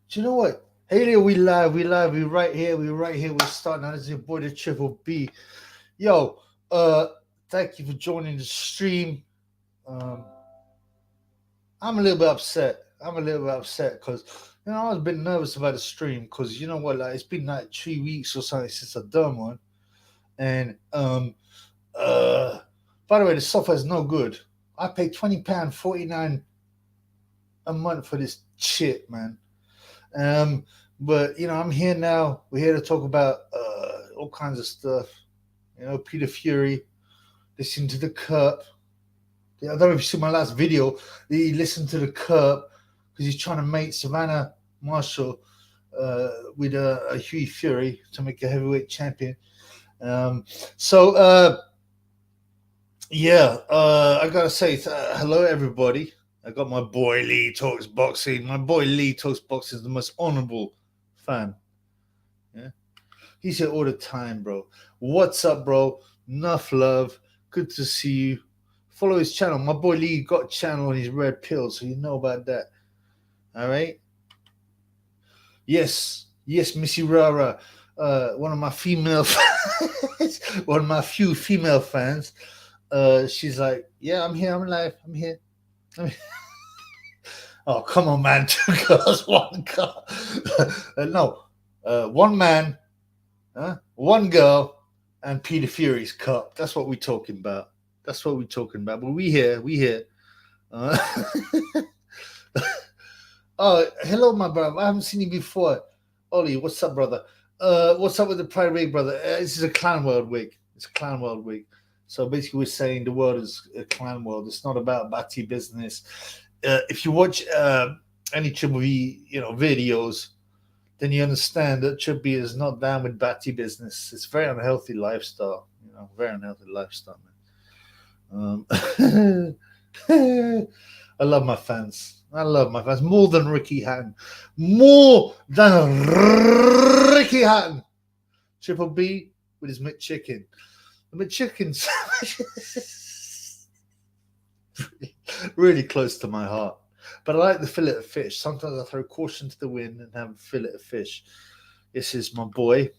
Do you know what? Hey there, we live, we right here, we're starting. Now, this is your boy, the Triple B. Yo, uh, thank you for joining the stream. Um, I'm a little bit upset. I'm a little bit upset because I was a bit nervous about the stream because you know what, like it's been like 3 weeks or something since I've done one, and uh, by the way, the software's no good. I pay £20 49 a month for this shit, man. Um, but I'm here now. We're here to talk about all kinds of stuff. Peter Fury, listen to the Cup. I don't know if you saw my last video. He listened to the Cup because he's trying to mate Savannah Marshall with a Hughie Fury to make a heavyweight champion. Um, so I gotta say hello everybody. I got my boy Lee Talks Boxing. My boy Lee Talks Boxing is the most honorable fan. Yeah, he's here all the time, bro. What's up, bro? Enough love. Good to see you. Follow his channel. My boy Lee got a channel on his red pill, so you know about that. All right. Yes, Missy Rara. One of my female fans, one of my few female fans. She's like, yeah, I'm here. I'm live. I'm here. Oh, come on, man. 2 girls, 1 girl. No, 1 man, 1 girl, and Peter Fury's cup. That's what we're talking about. That's what we're talking about. But we here. Uh, oh, hello, my brother. I haven't seen you before. Ollie, what's up, brother? What's up with the Pride Week, brother? This is a Clown World week. It's a Clown World week. So basically, we're saying the world is a clown world. It's not about batty business. If you watch any Triple V, videos, then you understand that Triple V is not down with batty business. It's a very unhealthy lifestyle. Very unhealthy lifestyle, man. I love my fans. More than Ricky Hatton. More than Ricky Hatton. Triple B with his McChicken. The McChicken's really close to my heart. But I like the fillet of fish. Sometimes I throw caution to the wind and have a fillet of fish. This is my boy.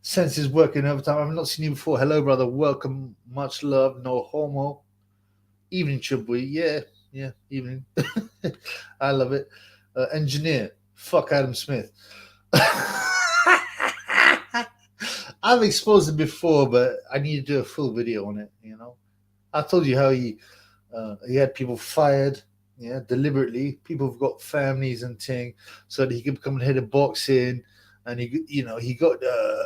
Sense is working overtime. I've not seen you before. Hello, brother. Welcome. Much love. No homo. Evening, Triple B. Yeah, evening. I love it. Engineer. Fuck Adam Smith. I've exposed it before, but I need to do a full video on it. I told you how he had people fired, deliberately. People have got families and thing, so that he could become head of boxing, and he got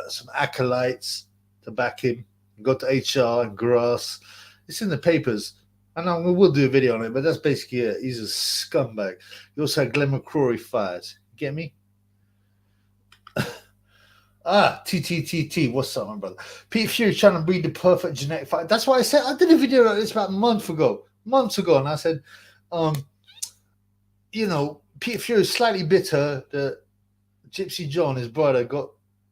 some acolytes to back him. He got to HR and grass. It's in the papers. And we'll do a video on it, but that's basically it. He's a scumbag. He also had Glenn McCrory fired. Get me? TTTT. What's up, my brother? Peter Fury trying to breed the perfect genetic fight. That's why I said I did a video like this about months ago, and I said, Peter Fury is slightly bitter that Gypsy John, his brother, got,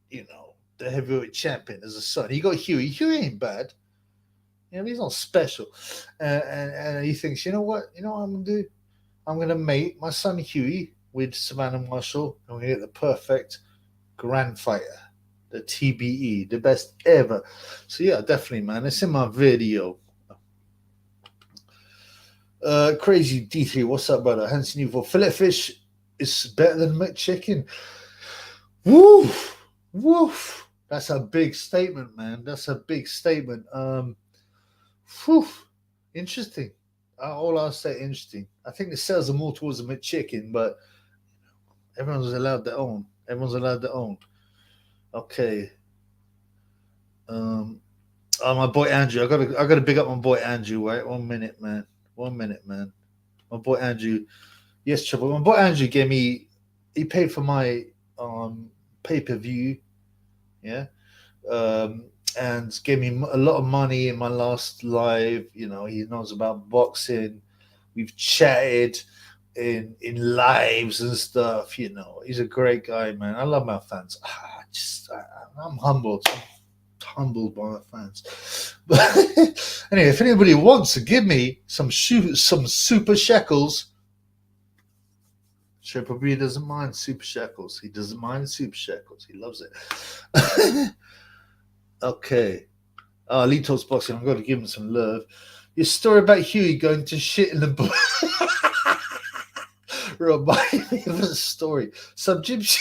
the heavyweight champion as a son. He got Hughie. Hughie ain't bad. He's not special. And he thinks, you know what I'm going to do? I'm going to mate my son Hughie with Savannah Marshall, and we're going to get the perfect grand fighter, the TBE, the best ever. So yeah, definitely, man. It's in my video. Crazy D3, what's up, brother? Hanson Uvo. Fillet fish is better than McChicken. Woof. That's a big statement, man. That's a big statement. Interesting. All I'll say, interesting. I think the sales are more towards the McChicken, but everyone's allowed their own. Okay. My boy Andrew. I gotta big up my boy Andrew, right? 1 minute, man. My boy Andrew. Yes, Trouble. My boy Andrew he paid for my pay-per-view. Yeah. And gave me a lot of money in my last live. He knows about boxing. We've chatted in lives and stuff. He's a great guy, man. I love my fans. I'm humbled by my fans. But anyway, if anybody wants to give me some super shekels, Triple B doesn't mind super shekels. He doesn't mind super shekels. He loves it. Okay. Litos boxing. I'm going to give him some love. Your story about Hughie going to shit in the book remind me of a story. Some gypsy.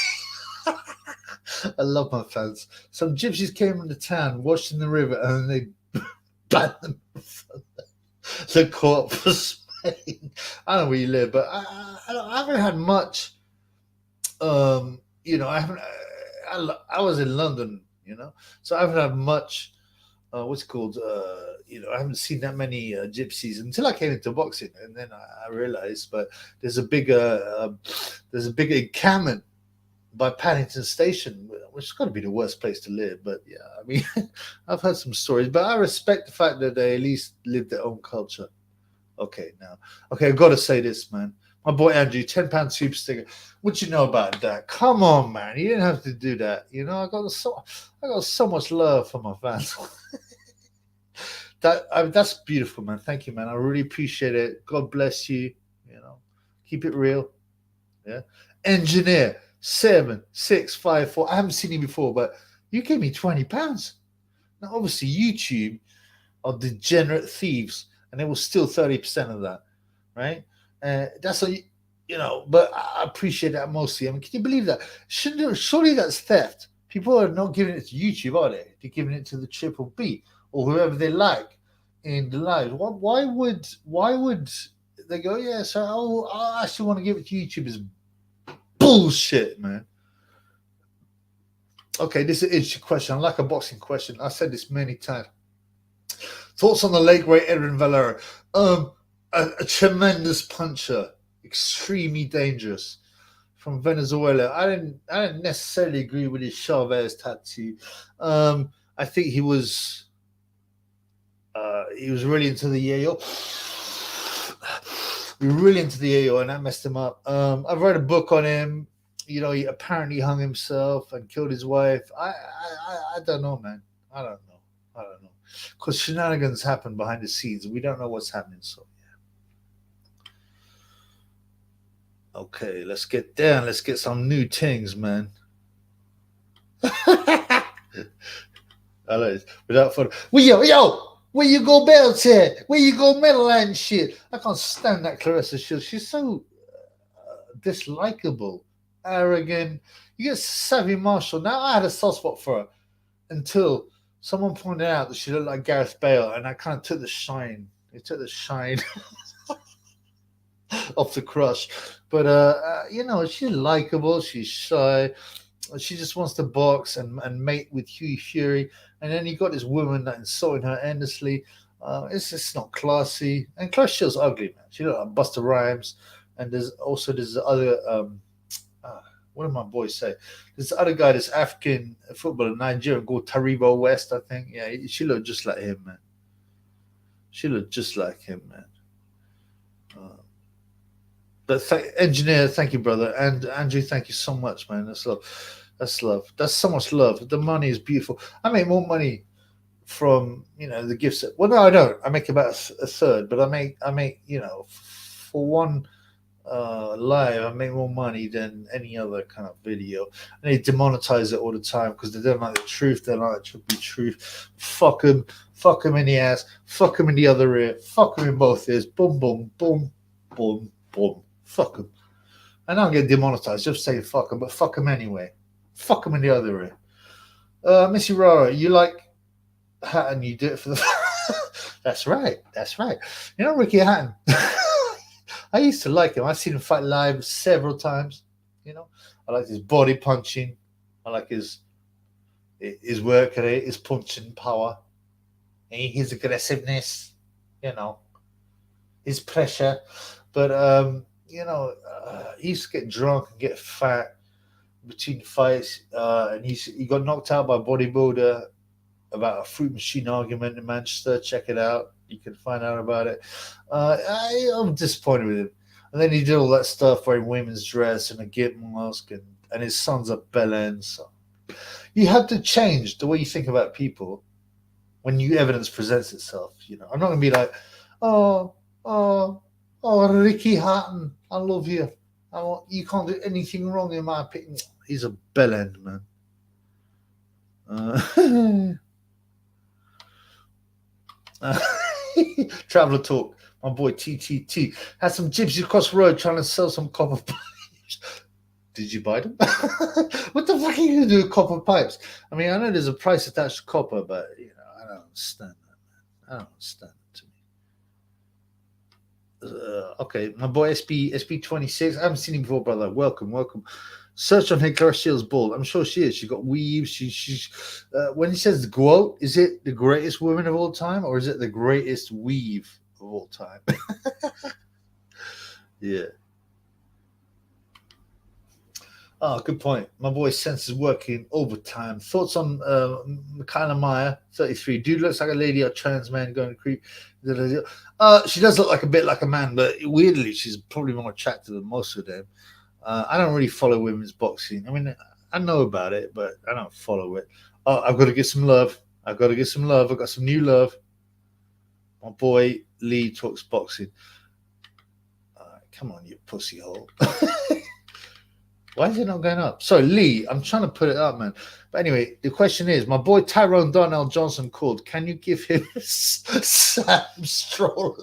I love my fans. Some gypsies came into town, washed in the river, and they banned them from the court for Spain. I don't know where you live, but I haven't had much. I haven't. I was in London, so I haven't had much. What's it called? I haven't seen that many gypsies until I came into boxing, and then I realized. But there's a bigger encampment by Paddington Station, which has got to be the worst place to live. But yeah, I mean, I've heard some stories, but I respect the fact that they at least live their own culture. Okay, I've got to say this, man. My boy Andrew, £10 super sticker. What you know about that? Come on, man. You didn't have to do that. I got so much love for my fans. That's beautiful, man. Thank you, man. I really appreciate it. God bless you. Keep it real. Yeah. Engineer 7654. I haven't seen you before, but you gave me £20. Now, obviously, YouTube are degenerate thieves, and they will steal 30% of that, right? That's but I appreciate that mostly. I mean, can you believe that? Surely that's theft. People are not giving it to YouTube, are they? They're giving it to the Triple B or whoever they like in the live. Why would they go? Yeah, so I actually want to give it to YouTube. Is bullshit, man. Okay, this is an interesting question. I like a boxing question. I said this many times. Thoughts on the late great Edwin Valera? A tremendous puncher, extremely dangerous, from Venezuela. I didn't necessarily agree with his Chavez tattoo. I think he was really into the yayo. He was really into the yayo, and that messed him up. I've read a book on him. He apparently hung himself and killed his wife. I don't know, man. I don't know. Because shenanigans happen behind the scenes. We don't know what's happening. So, yeah. Okay, let's get down. Let's get some new things, man. I like it. Without further, yo, where you go, Belted? Where you go, metal and shit? I can't stand that Clarissa Shields. She's so dislikable, arrogant. You get Savvy Marshall. Now I had a soft spot for her until someone pointed out that she looked like Gareth Bale, and I kind of took the shine. It took the shine off the crush. But she's likable. She's shy. She just wants to box and mate with Hughie Fury. And then you got this woman that insulting her endlessly. It's just not classy. And Clash Shield's ugly, man. She looked like Buster Rhymes. And there's other what did my boys say? There's the other guy, this African footballer, Nigerian, called Taribo West, I think. Yeah, she looked just like him, man. Engineer, thank you, brother. And Andrew, thank you so much, man. That's love. That's so much love. The money is beautiful. I make more money from the gifts. Well, no, I don't. I make about a third, but I make for one live, I make more money than any other kind of video. And they demonetize it all the time because they don't like the truth. They don't like the truth. Fuck them in the ass. Fuck them in the other ear. Fuck them in both ears. Boom, boom, boom, boom, boom. Fuck them. And I don't get demonetized. Just say fuck them, but fuck them anyway. Fuck them in the other ear. Missy Rara, you like Hatton? You do it for the. That's right. Ricky Hatton. I used to like him. I've seen him fight live several times. I like his body punching. I like his work rate, his punching power, his aggressiveness. His pressure. But he used to get drunk and get fat between fights, and he got knocked out by a bodybuilder about a fruit machine argument in Manchester. Check it out. You can find out about it. I'm disappointed with him. And then he did all that stuff wearing women's dress and a gimp mask, and his son's a bellend. So you have to change the way you think about people when new evidence presents itself. I'm not going to be like, oh, Ricky Hatton, I love you. You can't do anything wrong in my opinion. He's a bellend, man. Uh, Traveler talk. My boy TTT had some gypsies across the road trying to sell some copper pipes. Did you buy them? What the fuck are you gonna do with copper pipes? I mean, I know there's a price attached to copper, but I don't understand that, man. I don't understand it to me. Okay, my boy SB26. I haven't seen him before, brother. Welcome, welcome. Search on her. Clara Shields bald. I'm sure she is. She got weaves. She's when he says the quote, is it the greatest woman of all time, or is it the greatest weave of all time? Yeah. Oh, good point. My boy Sense is working overtime. Thoughts on Michaela Meyer, 33. Dude looks like a lady or trans man going to creep. She does look like a bit like a man, but weirdly, she's probably more attractive than most of them. I don't really follow women's boxing. I mean, I know about it, but I don't follow it. Oh, I've got to get some love. I've got to get some love. I've got some new love. My boy Lee talks boxing. Come on, you pussy hole. Why is it not going up? Sorry, Lee, I'm trying to put it up, man. But anyway, the question is, my boy Tyrone Darnell Johnson called. Can you give him Sam Stroll?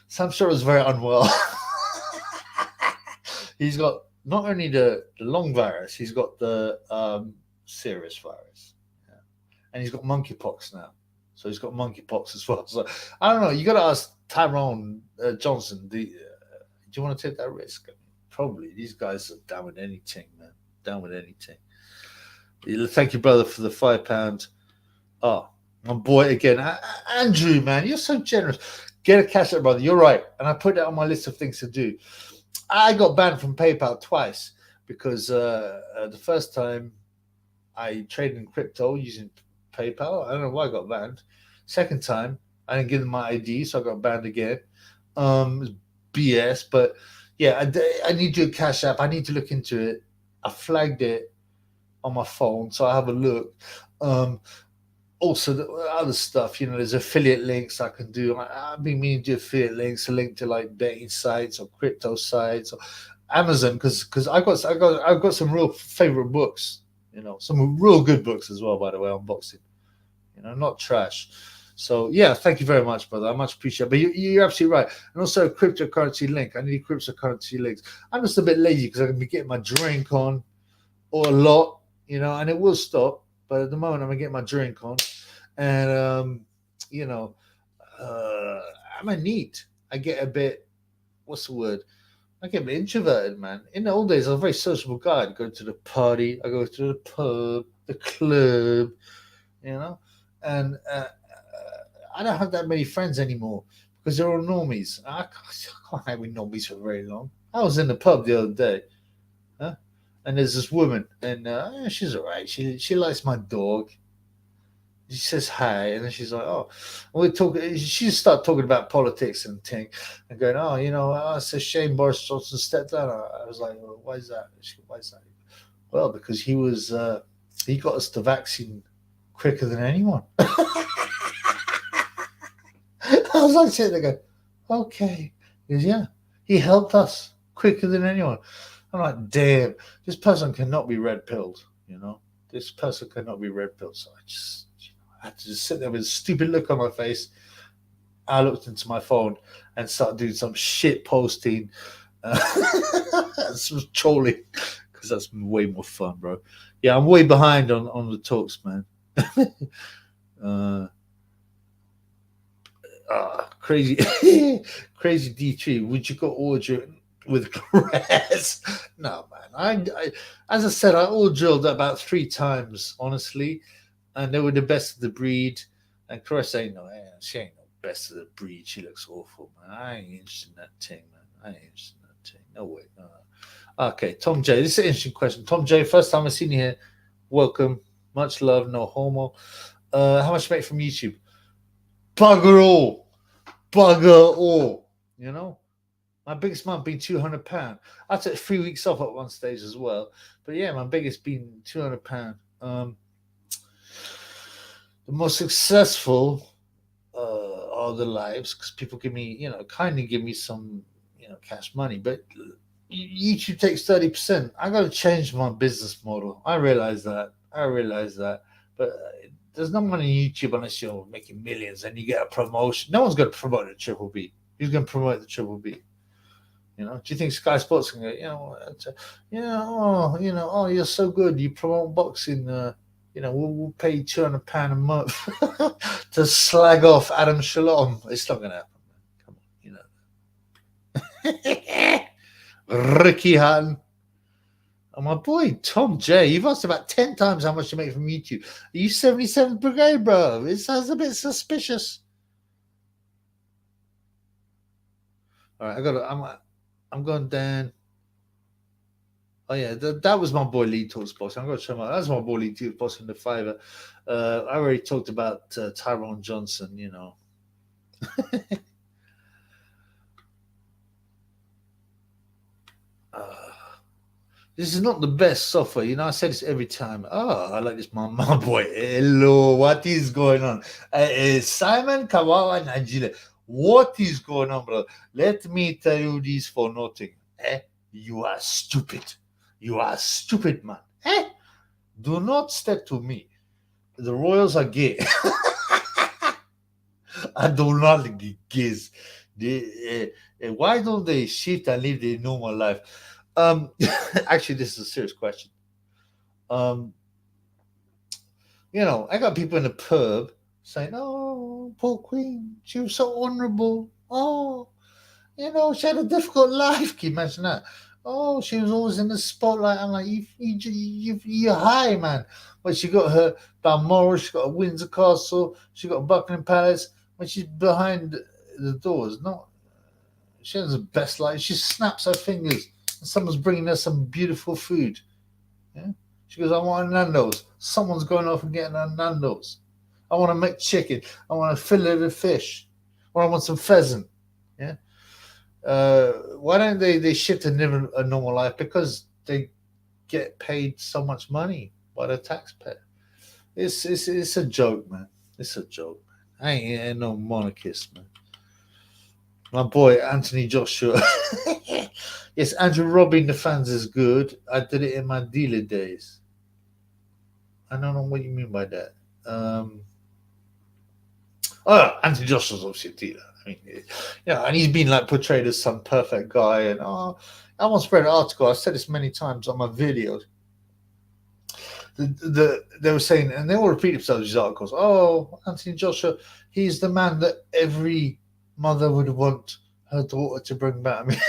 Sam Stroll is very unwell. He's got not only the long virus, he's got the serious virus. Yeah. And he's got monkeypox now. So he's got monkeypox as well. So I don't know. You got to ask Tyrone Johnson, do you want to take that risk? I mean, probably. These guys are down with anything, man. Down with anything. Thank you, brother, for the £5. Oh, my boy again. Andrew, man, you're so generous. Get a cash out, brother. You're right. And I put that on my list of things to do. I got banned from PayPal twice because the first time I traded in crypto using PayPal. I don't know why I got banned. Second time, I didn't give them my ID, so I got banned again. BS, but yeah, I need to do a cash app. I need to look into it. I flagged it on my phone, so I have a look. Also, the other stuff, there's affiliate links I can do. I've been meaning to do affiliate links, a link to like betting sites or crypto sites or Amazon, because I've got some real favorite books. Some real good books as well, by the way, on boxing. Not trash. So yeah, thank you very much, brother. I much appreciate it. But you're absolutely right. And also a cryptocurrency link. I need cryptocurrency links. I'm just a bit lazy because I can be getting my drink on or a lot, and it will stop. But at the moment, I'm gonna get my drink on, and I'm a neat. I get a bit. What's the word? I get a bit introverted, man. In the old days, I was a very sociable guy. I'd go to the party. I go to the pub, the club, and I don't have that many friends anymore because they're all normies. I can't hang with normies for very long. I was in the pub the other day, and there's this woman, and she's all right. She likes my dog. She says hi, and then she's like, "Oh, we're talking." She just started talking about politics and thing, and going, "Oh, it's a shame Boris Johnson stepped down." I was like, well, "Why is that?" Why is that? Well, because he got us the vaccine quicker than anyone. I was like sitting there going, okay. He goes, yeah, he helped us quicker than anyone. I'm like, damn, this person cannot be red pilled, This person cannot be red pilled. So I had to just sit there with a stupid look on my face. I looked into my phone and started doing some shit posting, some trolling, because that's way more fun, bro. Yeah, I'm way behind on the talks, man. Crazy crazy D3. Would you go order with grass? No, man. I as I said, I all drilled about 3 times, honestly, and they were the best of the breed. And Chris ain't she ain't no best of the breed. She looks awful, man. I ain't interested in that thing, man. I ain't interested in that thing. No way. No. Okay, Tom J. This is an interesting question. Tom J. First time I've seen you here. Welcome. Much love. No homo. How much you make from YouTube? Bugger all. My biggest month been £200. I took 3 weeks off at one stage as well, but yeah, my biggest been £200. The most successful are the lives because people give me, kindly give me some cash money. But YouTube takes 30%. I got to change my business model. I realize that. But there's no money in YouTube unless you're making millions and you get a promotion. No one's going to promote the Triple B. Who's going to promote the Triple B? Do you think Sky Sports can go, oh, you're so good. You promote boxing. We'll pay you £200 a month to slag off Adam Shalom. It's not going to happen. Come on, Ricky Hatton. Oh, my boy, Tom J. You've asked about 10 times how much you make from YouTube. Are you 77th Brigade, bro? It sounds a bit suspicious. All right, I'm going down. Oh yeah, that was my boy Lee Talks boss. I'm going to show that's my boy Lee Talks boss in the Fiverr. I already talked about Tyrone Johnson. This is not the best software. I say this every time. Oh, I like this, my boy. Hello, what is going on? Simon Kawawa Najile. What is going on, bro? Let me tell you this for nothing. You are stupid. You are stupid, man. Do not step to me. The Royals are gay. I do not like gays. Why don't they shift and live their normal life? Actually, this is a serious question. I got people in the pub saying, "Oh, poor Queen, she was so honourable. Oh, she had a difficult life." Can you imagine that? Oh, she was always in the spotlight. I'm like, you're high, man. But she got her Balmoral, she got a Windsor Castle, she got Buckingham Palace. When she's behind the doors, she has the best life. She snaps her fingers, and someone's bringing her some beautiful food. Yeah, she goes, "I want a Nando's." Someone's going off and getting a Nando's. I want to make chicken. I want a fillet of fish, or I want some pheasant. Yeah. Why don't they shift and live a normal life? Because they get paid so much money by the taxpayer. It's a joke, man. It's a joke. I ain't no monarchist, man. My boy Anthony Joshua. Yes, Andrew robbing the fans is good. I did it in my dealer days. I don't know what you mean by that. Anthony Joshua's obviously a dealer. I mean, and he's been like portrayed as some perfect guy. And I once read an article. I've said this many times on my videos. They were saying, and they all repeat themselves, these articles. Oh, Anthony Joshua, he's the man that every mother would want her daughter to bring back. I mean,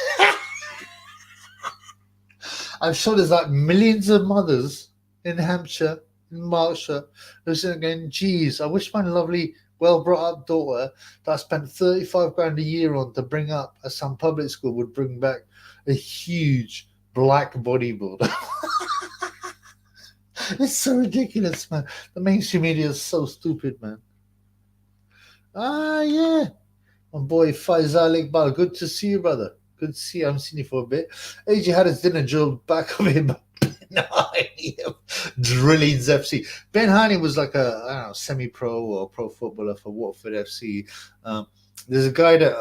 I'm sure there's like millions of mothers in Hampshire, in Berkshire, who's saying, "Geez, I wish my lovely, well brought up daughter that I spent 35 grand a year on to bring up at some public school would bring back a huge black bodybuilder." It's so ridiculous, man. The mainstream media is so stupid, man. Yeah. My boy Faisal Iqbal. Good to see you, brother. Good to see you. I haven't seen you for a bit. AJ had his dinner drilled back of him. Drillings FC. Ben Haney was like a semi-pro or pro footballer for Watford FC. There's a guy that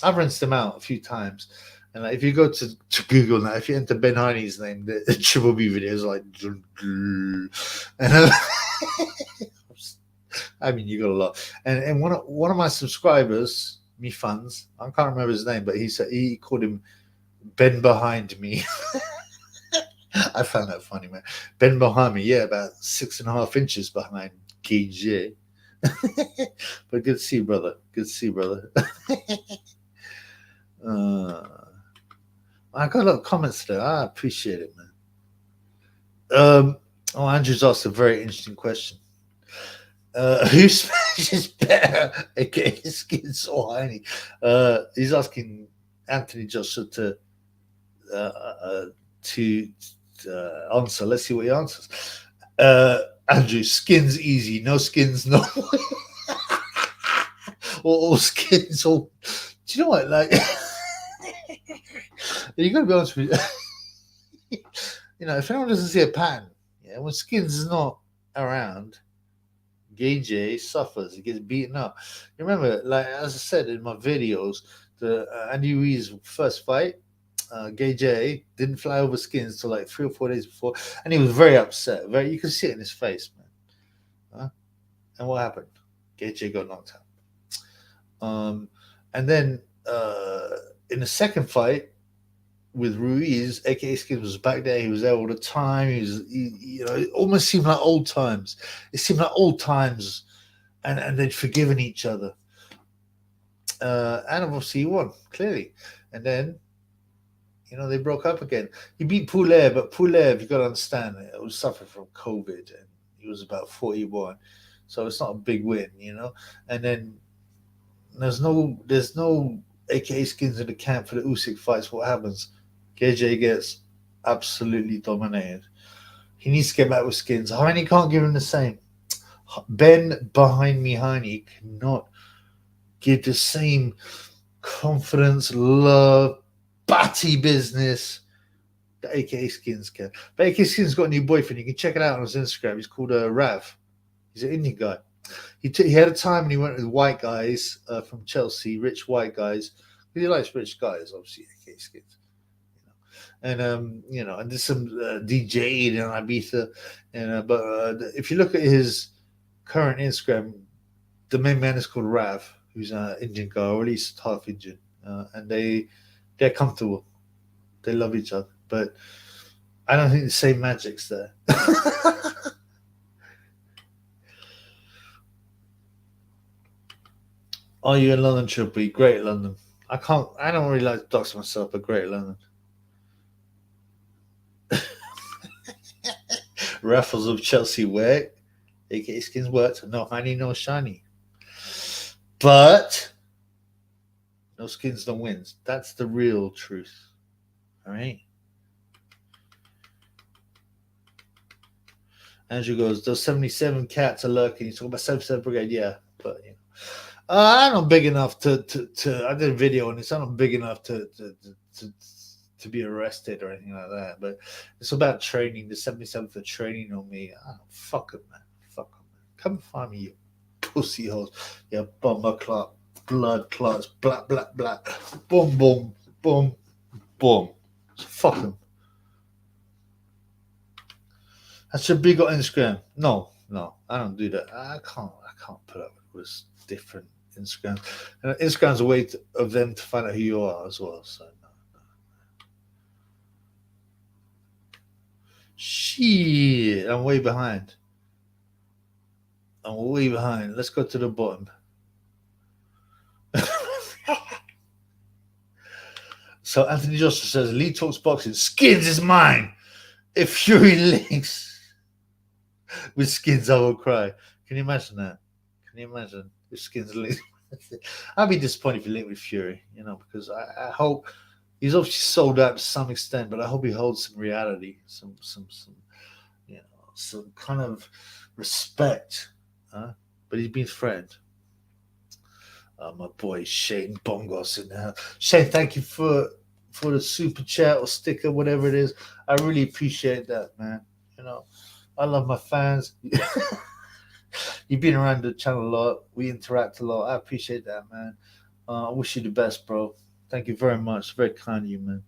I've rinsed him out a few times. And if you go to Google now, if you enter Ben Haney's name, the Triple B video is like, and I mean, you got a lot. And one of my subscribers, me fans, I can't remember his name, but he called him Ben Behind Me. I found that funny, man. Ben behind me, yeah, about 6.5 inches behind KJ. But good to see you, brother. Good to see you, brother. I got a lot of comments there. I appreciate it, man. Andrew's asked a very interesting question. Who smashes better against skins or Heine? He's asking Anthony Joshua to answer. Let's see what he answers. Andrew, skins easy, no skins, no. or skins, or do you know what? Like, you got to be honest with you. If anyone doesn't see a pattern, when skins is not around, Gay J suffers. He gets beaten up. You remember, like as I said in my videos, Andy Ruiz's first fight, Gay J didn't fly over skins till like 3 or 4 days before, and he was very upset. You could see it in his face, man. And what happened? Gay J got knocked out. And then in the second fight with Ruiz, aka Skins was back there. He was there all the time. It almost seemed like old times. It seemed like old times, and they'd forgiven each other. And obviously he won clearly, and then they broke up again. He beat Poulev, but Poulev, you got to understand, it was suffering from COVID, and he was about 41, so it's not a big win, And then there's no AKA Skins in the camp for the Usyk fights. What happens? KJ gets absolutely dominated. He needs to get back with Skins. Heine can't give him the same. Ben behind me, Heine cannot give the same confidence, love, batty business that AKA Skins can. But AKA Skins got a new boyfriend. You can check it out on his Instagram. He's called Rav. He's an Indian guy. He had a time when he went with white guys from Chelsea, rich white guys. He likes rich guys, obviously, AKA Skins. And and there's some DJ in Ibiza, but if you look at his current Instagram, the main man is called Rav, who's an Indian guy, or at least half Indian, and they're comfortable, they love each other, but I don't think the same magic's there. Are you in London, Triple? Great London. I don't really like to dox myself, but great London. Raffles of Chelsea work, aka Skins worked. No honey, no shiny. But no Skins, no wins. That's the real truth. All right. Andrew goes, those 77 cats are lurking. He's talking about 77 Brigade, yeah. But I'm not big enough to I did a video on this. I'm not big enough to be arrested or anything like that, but it's about training. The 77th are training on me. Fuck them, man. Fuck them, man. Come and find me, you pussy holes. You bomber clot, blood clots, blah, blah, blah. Boom, boom, boom, boom. So fuck them. I should be got Instagram. No, I don't do that. I can't put up with this different Instagram. And Instagram's a way of them to find out who you are as well, so shit, I'm way behind. Let's go to the bottom. So Anthony Joshua says, Lee talks boxing. Skins is mine. If Fury links with Skins, I will cry. Can you imagine that? Can you imagine if Skins links? I'd be disappointed if he linked with Fury, because I hope he's obviously sold out to some extent, but I hope he holds some reality, some kind of respect. But he's been threatened. My boy Shane Bongos in there. Shane, thank you for the super chat or sticker, whatever it is. I really appreciate that, man. I love my fans. You've been around the channel a lot. We interact a lot. I appreciate that, man. I wish you the best, bro. Thank you very much. Very kind of you, man.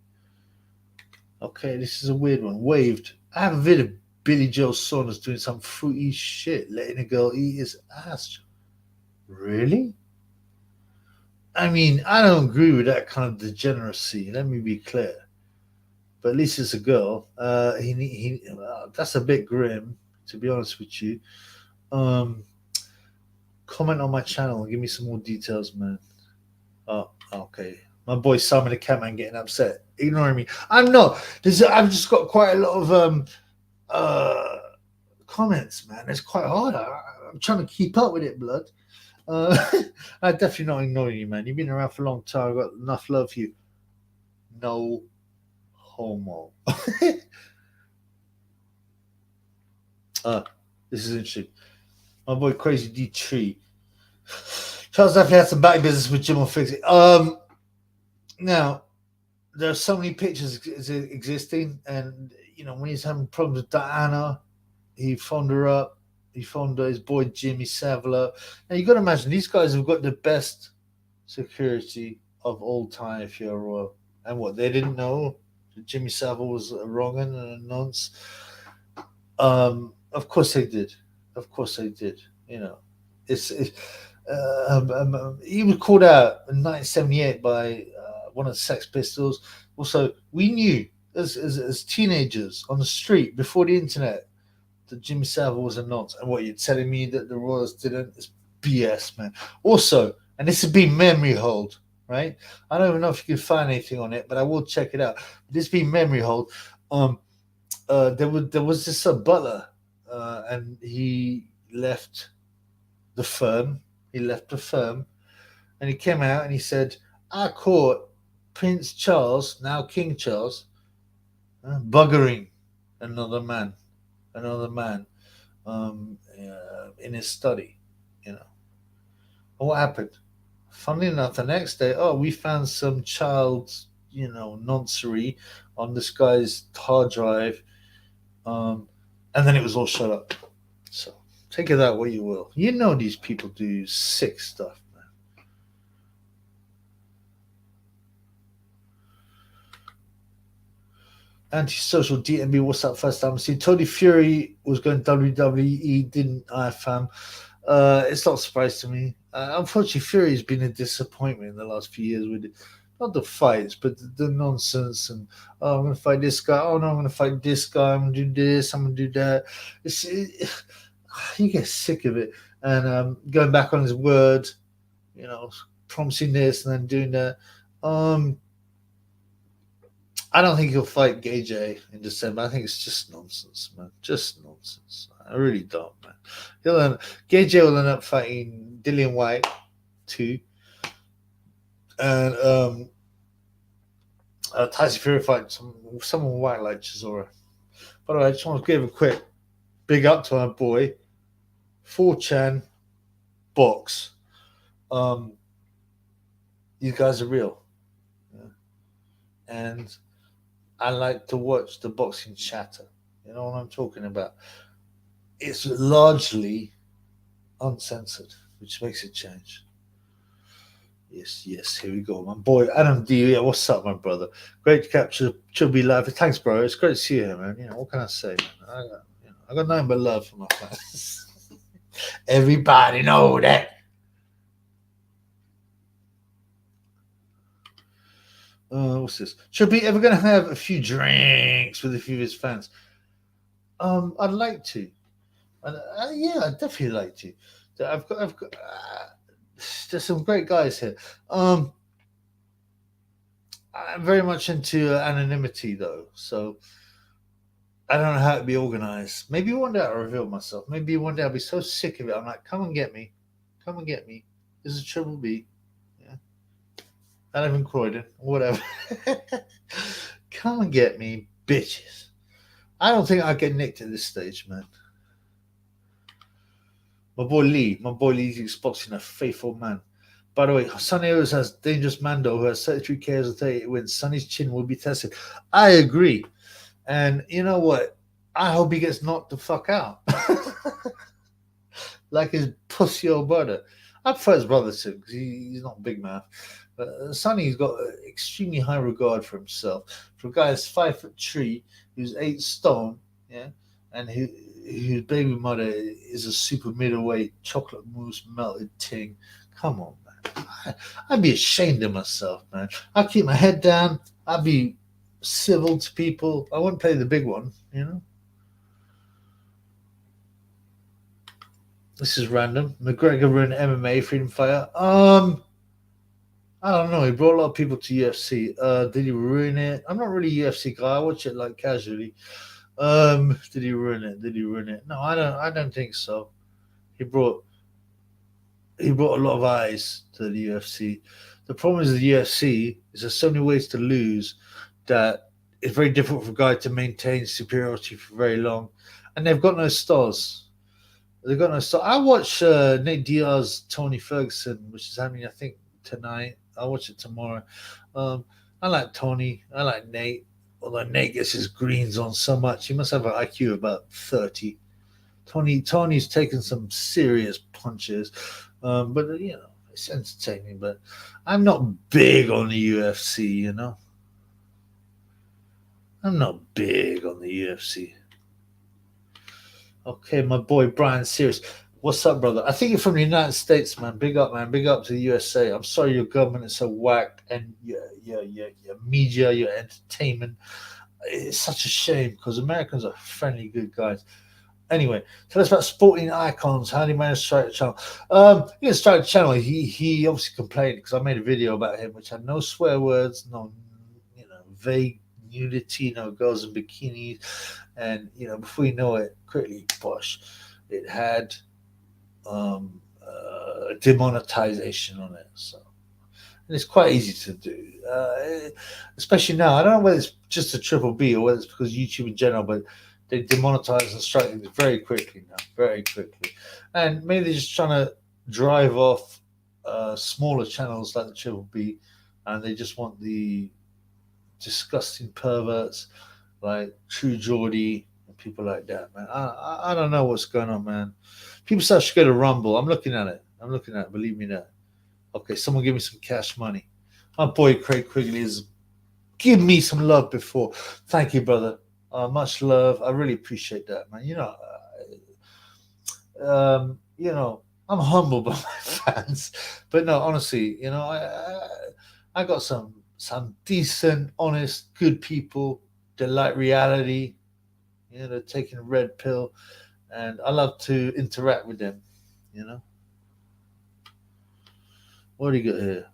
Okay, this is a weird one. Waved. I have a video of Billy Joe Saunders doing some fruity shit, letting a girl eat his ass. Really? I mean, I don't agree with that kind of degeneracy. Let me be clear. But at least it's a girl. That's a bit grim, to be honest with you. Comment on my channel and give me some more details, man. Oh, okay. My boy Simon the Catman getting upset, ignoring me. I'm not. I've just got quite a lot of comments, man. It's quite hard. I'm trying to keep up with it, blood. I'm definitely not ignoring you, man. You've been around for a long time. I've got enough love for you. No homo. This is interesting. My boy Crazy D Tree. Charles definitely had some back business with Jim on Fix It. Now, there are so many pictures existing, and when he's having problems with Diana, he phoned her up. He phoned his boy Jimmy Savile. Now you got to imagine these guys have got the best security of all time if you're royal. And what, they didn't know that Jimmy Savile was wrong and a nonce? Of course they did. Of course they did. You know, it, he was called out in 1978 by one of the Sex Pistols. Also, we knew as teenagers on the street before the internet that Jimmy Savile was a nonce. And what, you're telling me that the Royals didn't? It's BS, man. Also, and this has been memory hold, right? I don't even know if you can find anything on it, but I will check it out. This has been memory hold. Um, there was this butler, and he left the firm. He left the firm, and he came out and he said, "I caught Prince Charles, now King Charles, buggering another man, another man, in his study." You know, and what happened? Funnily enough, the next day, oh, we found some child, noncery on this guy's hard drive, um, and then it was all shut up. So take it that way you will. You know these people do sick stuff, man. Antisocial DMB, what's up? First time I see Tony Fury was going WWE, didn't I, fam? It's not a surprise to me. Unfortunately, Fury's been a disappointment in the last few years with it. Not the fights, but the nonsense and, oh, I'm going to fight this guy. Oh no, I'm going to fight this guy. I'm going to do this. I'm going to do that. You get sick of it, and going back on his word, promising this and then doing that. I don't think he'll fight Gage in December. I think it's just nonsense, man. Just nonsense. I really don't, man. Gage will end up fighting Dillian White too, and Tyson Fury fight someone white like Chisora. By the way, I just want to give a quick big up to our boy, 4chan Box. You guys are real, yeah. And I like to watch the boxing chatter. You know what I'm talking about? It's largely uncensored, which makes it change. Yes, here we go. My boy Adam D. Yeah, what's up, my brother? Great to capture Chubby Live. Thanks, bro. It's great to see you here, man. What can I say, man? I got nothing but love for my fans. Everybody know that. What's this? Should be ever going to have a few drinks with a few of his fans? I'd like to. Yeah, I'd definitely like to. I've got. There's some great guys here. I'm very much into anonymity though, so I don't know how to be organized. Maybe one day I'll reveal myself. Maybe one day I'll be so sick of it. I'm like, come and get me, come and get me. This is Triple B. Yeah, I live in Croydon, whatever. Come and get me, bitches. I don't think I get nicked at this stage, man. My boy Lee's boxing a faithful man. By the way, Sonny always has Dangerous Mando, who has 33 KOs and 38 wins. Sonny's chin will be tested. I agree. And you know what? I hope he gets knocked the fuck out. Like his pussy old brother. I prefer his brother too, because he's not big mouth. But Sonny's got extremely high regard for himself. For a guy that's 5'3", who's 8 stone, yeah, and whose baby mother is a super middleweight chocolate mousse melted ting. Come on, man. I'd be ashamed of myself, man. I'd keep my head down. I'd be civil to people. I wouldn't play the big one, This is random. McGregor ruined MMA, freedom fighter. I don't know. He brought a lot of people to UFC. Did he ruin it? I'm not really a UFC guy. I watch it like casually. Did he ruin it? Did he ruin it? No, I don't. I don't think so. He brought a lot of eyes to the UFC. The problem is the UFC is there's so many ways to lose that it's very difficult for a guy to maintain superiority for very long, and they've got no stars. They've got no stars. I watch Nate Diaz, Tony Ferguson, which is happening I think tonight. I'll watch it tomorrow. I like Tony. I like Nate. Although Nate gets his greens on so much, he must have an IQ of about 30. Tony's taken some serious punches, but it's entertaining, but I'm not big on the UFC. You know, I'm not big on the UFC. Okay, my boy Brian Sears. What's up, brother? I think you're from the United States, man. Big up, man. Big up to the USA. I'm sorry your government is so whack, and your media, your entertainment. It's such a shame because Americans are friendly, good guys. Anyway, tell us about sporting icons. How do you manage to start a channel? He didn't start a channel. He obviously complained because I made a video about him, which had no swear words, no vague nudity, no girls in bikinis, and before you know it, quickly, bosh, it had demonetization on it. So and it's quite easy to do, especially now. I don't know whether it's just a triple B or whether it's because YouTube in general, but they demonetize and strike things very quickly now, very quickly. And maybe they're just trying to drive off smaller channels like the triple B, and they just want the disgusting perverts like True Geordie and people like that, man. I don't know what's going on, man. People start to go to Rumble. I'm looking at it. Believe me that. Okay, someone give me some cash money. My boy Craig Quigley is give me some love before. Thank you, brother. Much love. I really appreciate that, man. I'm humbled by my fans, but no, honestly, I got some decent, honest, good people that like reality. They're taking a red pill, and I love to interact with them. What do you got here?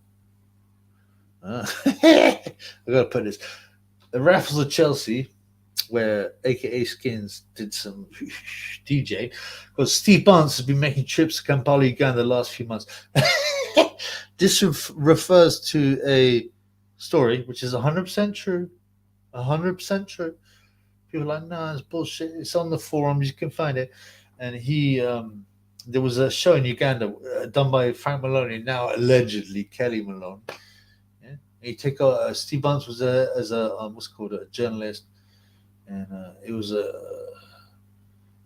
I gotta put this. The Raffles of Chelsea, where AKA Skins did some DJ, because Steve Barnes has been making trips to Kampala, Uganda the last few months. This refers to a story which is 100% true. 100% true. People are like, no, it's bullshit. It's on the forums. You can find it. And there was a show in Uganda done by Frank Maloney, now allegedly Kelly Malone. Yeah? He took Steve Barnes was as a what's called a journalist, and it was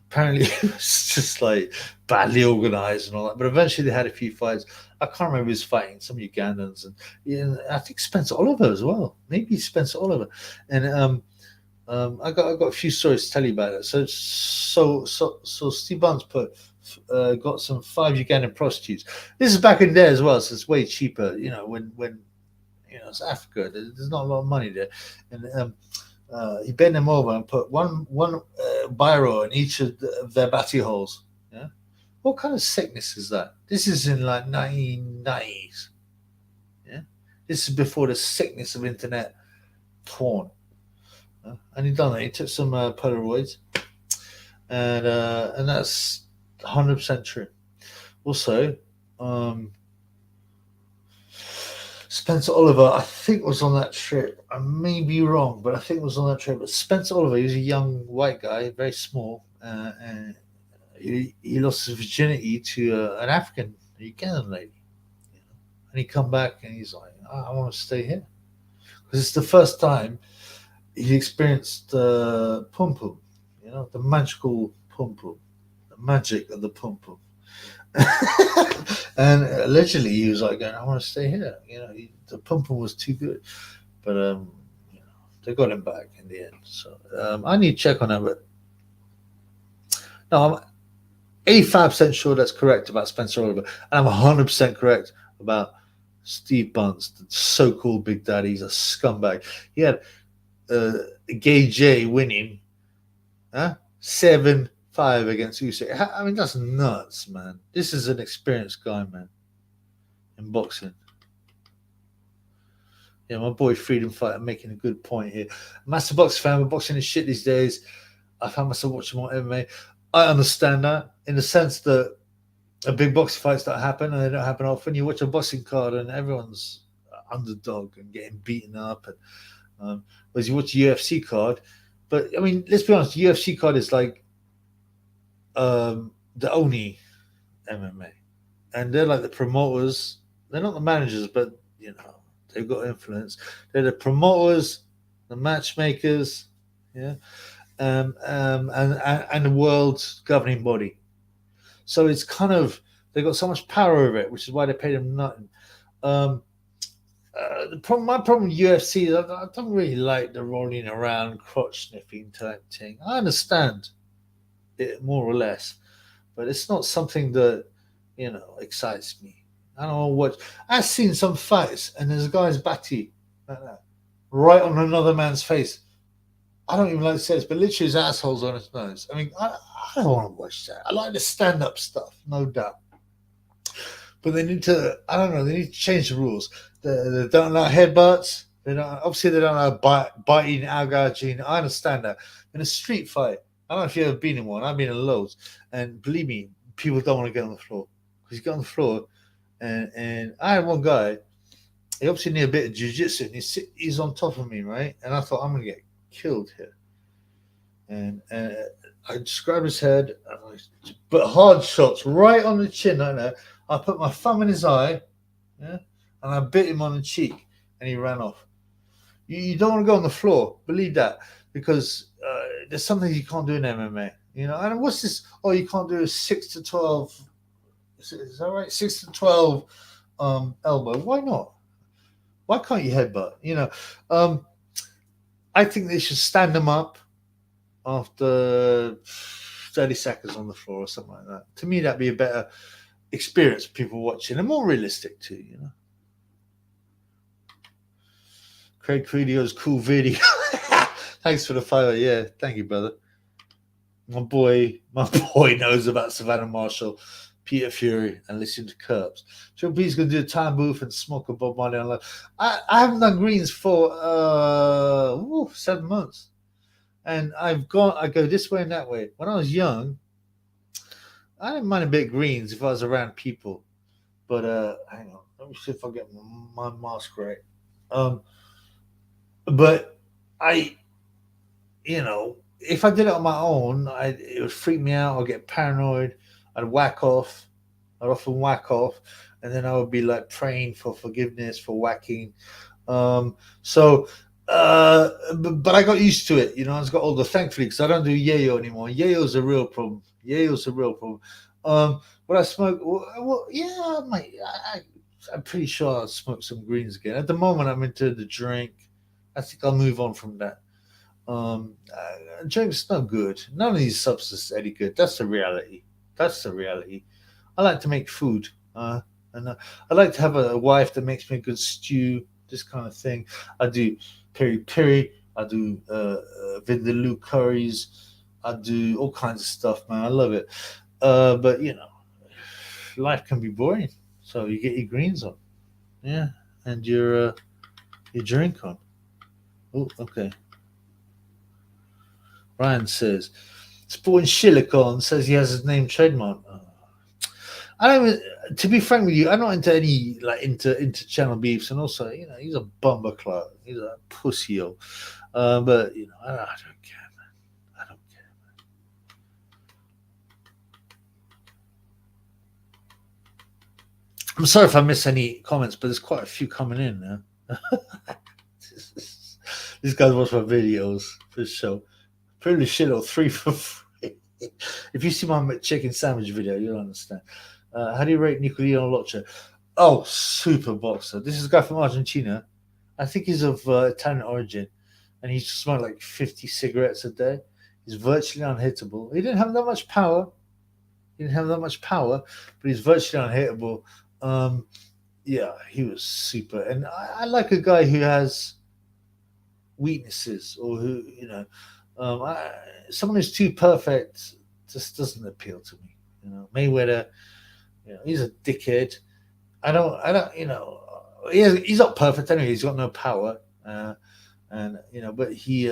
apparently it was just like badly organized and all that. But eventually they had a few fights. I can't remember who was fighting, some Ugandans, and I think Spencer Oliver as well. Maybe Spencer Oliver, and I got a few stories to tell you about it. So Steve Barnes got some 5 Ugandan prostitutes. This is back in there as well, so it's way cheaper. When it's Africa, there's not a lot of money there, and he bent them over and put one biro in each of their batty holes. Yeah, what kind of sickness is that? This is in like 1990s. Yeah, this is before the sickness of internet porn. And he done it. He took some Polaroids, and that's 100% true. Also, Spencer Oliver, I think, was on that trip. I may be wrong, but I think was on that trip. But Spencer Oliver, he was a young white guy, very small, and he lost his virginity to an African Ugandan lady. And he come back and he's like, I want to stay here because it's the first time he experienced pum pum, the magical pum pum, the magic of the pum pum. And allegedly he was like, I want to stay here. The pum pum was too good, but they got him back in the end. So I need to check on that. But no, I'm 85% sure that's correct about Spencer Oliver, and I'm 100% correct about Steve Barnes, the so-called Big Daddy. He's a scumbag. He had Gay J winning 7-5 against Usyk. I mean, that's nuts, man. This is an experienced guy, man, in boxing. Yeah, my boy Freedom Fighter making a good point here. Massive boxing fan, but boxing is shit these days. I found myself watching more MMA. I understand that in the sense that a big boxing fights don't happen, and they don't happen often. You watch a boxing card and everyone's underdog and getting beaten up, and whereas you watch a UFC card. But I mean, let's be honest, the UFC card is like the only MMA, and they're like the promoters. They're not the managers, but they've got influence. They're the promoters, the matchmakers, yeah, and the world's governing body. So it's kind of They got so much power over it, which is why they paid him nothing. My problem with UFC is I don't really like the rolling around, crotch sniffing type thing. I understand it more or less, but it's not something that excites me. I don't know what I've seen some fights, and there's a guy's batty like that, right on another man's face. I don't even like to say this, but literally his asshole's on his nose. I mean, I don't want to watch that. I like the stand-up stuff, no doubt. But they need to, I don't know, they need to change the rules. They don't allow headbutts. Obviously, they don't allow biting, gouging. I understand that. In a street fight, I don't know if you've ever been in one. I've been in loads. And believe me, people don't want to get on the floor. Because you get on the floor, and I had one guy, he obviously knew a bit of jiu-jitsu, and he's on top of me, right? And I thought, I'm going to get killed here. And I just grabbed his head, but hard shots right on the chin, like that. I put my thumb in his eye, yeah, and I bit him on the cheek, and he ran off. You don't want to go on the floor, believe that, because there's something you can't do in MMA. And what's this? Oh, you can't do a 6 to 12. Is that right? 6 to 12 elbow. Why not? Why can't you headbutt? I think they should stand them up after 30 seconds on the floor or something like that. To me, that'd be a better experience for people watching and more realistic too, Craig Creedio's cool video. Thanks for the follow. Yeah, thank you, brother. My boy knows about Savannah Marshall, Peter Fury, and listen to Curbs. Triple B's gonna do a time booth and smoke a Bob Marley on live. I haven't done greens for 7 months. And I go this way and that way. When I was young, I didn't mind a bit of greens if I was around people. But hang on, let me see if I get my mask right. But if I did it on my own, it would freak me out. I'd get paranoid. I'd whack off. I'd often whack off, and then I would be like praying for forgiveness for whacking. But I got used to it, I just got older, thankfully, because I don't do yayo anymore. Yayo's a real problem. Would I smoke? Well, yeah, I'm pretty sure I'll smoke some greens again. At the moment, I'm into the drink. I think I'll move on from that. Drink's no good. None of these substances are any good. That's the reality. I like to make food, and I like to have a wife that makes me a good stew, this kind of thing. I do peri, I do vindaloo curries, I do all kinds of stuff, man. I love it. But life can be boring, so you get your greens on, yeah, and your drink on. Oh, okay. Ryan says, Sporting Silicon says he has his name trademark. I don't even, to be frank with you, I'm not into any into channel beefs, and also, he's a bumper clock. He's a pussy. But I don't care, man. I don't care, man. I'm sorry if I miss any comments, but there's quite a few coming in now. These guys watch my videos for the show. Pretty shit or 3 for free. If you see my chicken sandwich video, you'll understand. How do you rate Nicolino Loccia? Oh, super boxer. This is a guy from Argentina. I think he's of Italian origin, and he smoked like 50 cigarettes a day. He's virtually unhittable. He didn't have that much power. But he's virtually unhittable. Yeah, he was super. And I like a guy who has weaknesses, or who, someone who's too perfect just doesn't appeal to me. Mayweather, he's a dickhead. I don't, he's not perfect anyway. He's got no power, but he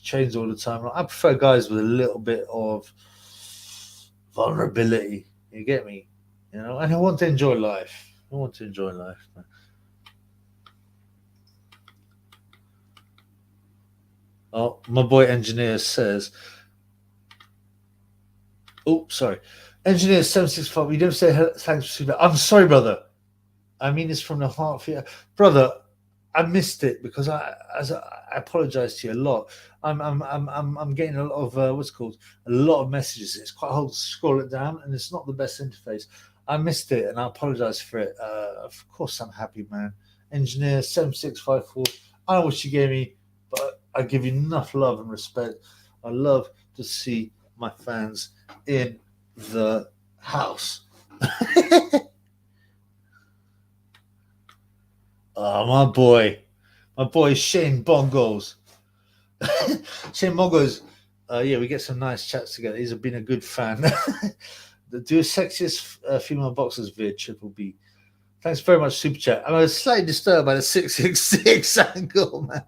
trains all the time. I prefer guys with a little bit of vulnerability. You get me? And I want to enjoy life. Man. Oh, my boy engineer says. Oh, sorry. Engineer 765. You don't say thanks for that. I'm sorry, brother. I mean this from the heart for you. Brother, I missed it because I apologize to you a lot. I'm getting a lot of a lot of messages. It's quite hard to scroll it down, and it's not the best interface. I missed it, and I apologize for it. Of course, I'm happy, man. Engineer 7654. I know what you gave me, but I give you enough love and respect. I love to see my fans in the house. Oh, my boy Shane Bongos. Shane Bongos. Yeah, we get some nice chats together. He's been a good fan. Do a sexiest female boxers vid Triple B. Thanks very much, Super Chat. I was slightly disturbed by the 666 angle, man.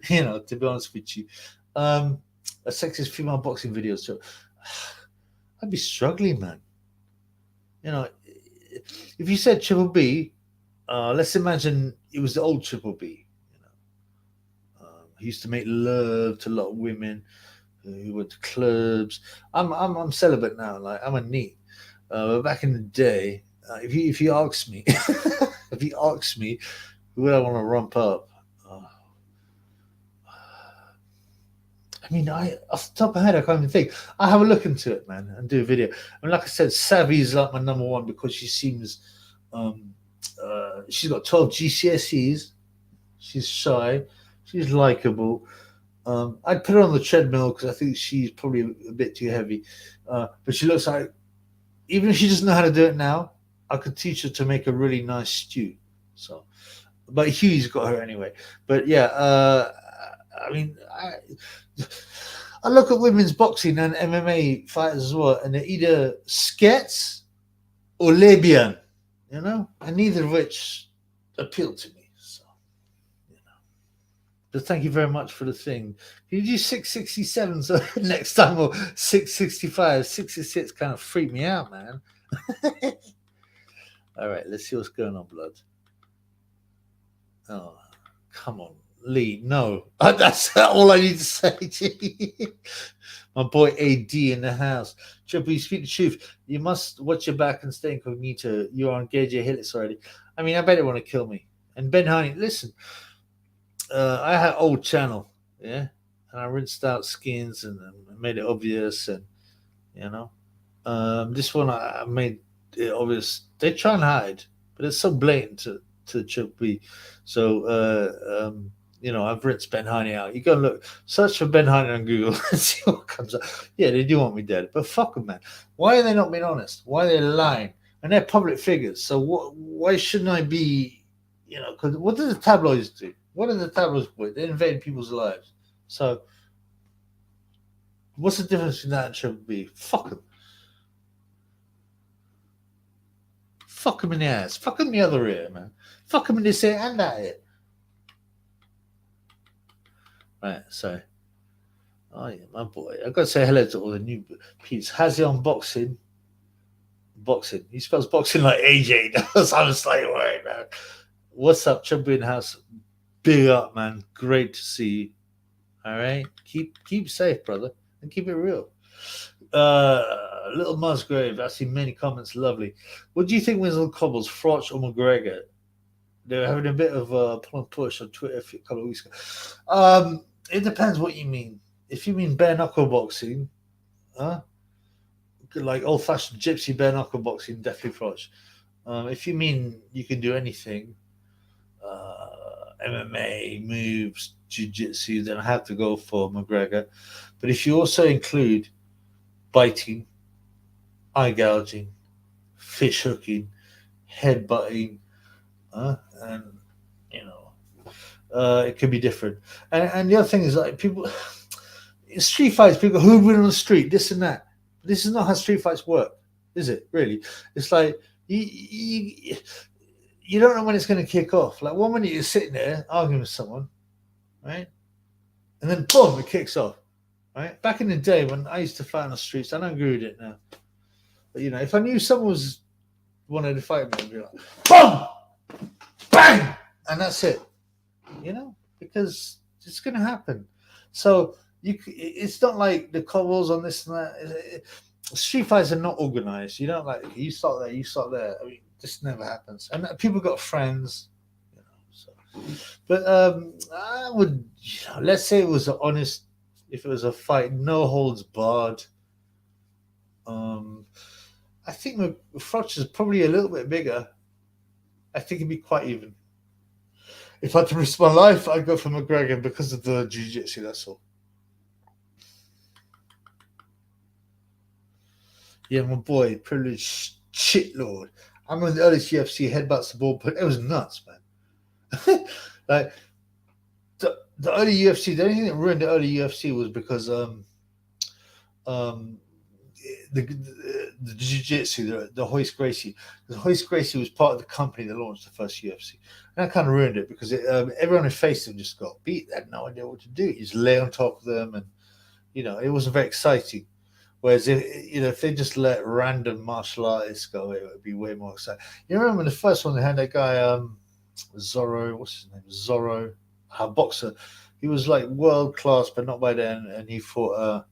You know, to be honest with you. A sexist female boxing video. So I'd be struggling, man. You know, if you said Triple B, let's imagine it was the old Triple B. You know, he used to make love to a lot of women who went to clubs. I'm celibate now. Like I'm a neat. But back in the day, if you ask me, if you ask me, who would I want to rump up? I mean, off the top of my head, I can't even think. I have a look into it, man, and do a video. I mean, like I said, Savvy is like my number one because she seems, she's got 12 GCSEs. She's shy. She's likable. I'd put her on the treadmill because I think she's probably a bit too heavy. But she looks like, even if she doesn't know how to do it now, I could teach her to make a really nice stew. So, but Hughie's got her anyway. But yeah, I mean, I look at women's boxing and MMA fighters as well, and they're either skets or Libyan, you know, and neither of which appeal to me. So, you know. But thank you very much for the thing. Can you do 667 so next time, or 665? 66 kind of freaked me out, man. All right, let's see what's going on, blood. Oh, come on, Lee. No, that's all I need to say. My boy AD in the house. Triple, you speak the truth. You must watch your back and stay incognito. You are engaged. You hit it already. I mean, I bet they want to kill me. And Ben Honey, listen. I had old channel, yeah, and I rinsed out skins and made it obvious, and you know, this one I made it obvious. They try and hide, but it's so blatant to Triple B. So you know, I've rinsed Ben Honey out. You go and look, search for Ben Honey on Google and see what comes up. Yeah, they do want me dead, but fuck them, man. Why are they not being honest? Why are they lying? And they're public figures, so why shouldn't I be? You know, because what do the tabloids do? What are the tabloids for? They invade people's lives. So, what's the difference between that and Triple B? Fuck them. Fuck them in the ass. Fuck them in the other ear, man. Fuck them in this ear and that ear. Right, so. Oh, yeah, my boy. I've got to say hello to all the new peeps. How's he on boxing? Boxing. He spells boxing like AJ does. I'm just like, wait, man. What's up, Triple in the house? Big up, man. Great to see you. All right. Keep safe, brother, and keep it real. Little Musgrave, I see many comments. Lovely. What do you think wins on cobbles, Froch or McGregor? They were having a bit of a pull and push on Twitter a couple of weeks ago. It depends what you mean. If you mean bare knuckle boxing, like old fashioned gypsy bare knuckle boxing, definitely Froch. If you mean you can do anything, MMA moves, jiu-jitsu, then I have to go for McGregor. But if you also include biting, eye gouging, fish hooking, head butting, and you know, it could be different. And the other thing is, like, people in street fights, people who win on the street, this and that. This is not how street fights work, is it? Really? It's like you don't know when it's going to kick off. Like 1 minute you're sitting there arguing with someone, right? And then boom, it kicks off, right? Back in the day when I used to fight on the streets, I don't agree with it now. But, you know, if I knew someone was wanted to fight me, I'd be like, boom, bang, and that's it, you know, because it's going to happen. So it's not like the cobbles on this and that. Street fights are not organized. You don't like, you start there, you start there. I mean, this never happens. And people got friends, you know. So, but I would, you know, let's say it was an honest, if it was a fight, no holds barred. I think Froch is probably a little bit bigger. I think it'd be quite even. If I had to risk my life, I'd go for McGregor because of the jiu-jitsu, that's all. Yeah, my boy, privileged shitlord. I remember the earliest UFC headbutts the ball, but it was nuts, man. Like the early UFC, the only thing that ruined the early UFC was because um the jiu-jitsu, the Hoist Gracie. The Hoist Gracie was part of the company that launched the first UFC. And that kind of ruined it because everyone who faced him just got beat. They had no idea what to do. You just lay on top of them, and it wasn't very exciting. Whereas if they just let random martial artists go, it would be way more exciting. You remember the first one they had that guy Zorro, what's his name? Zorro, a boxer. He was like world class, but not by then, and he fought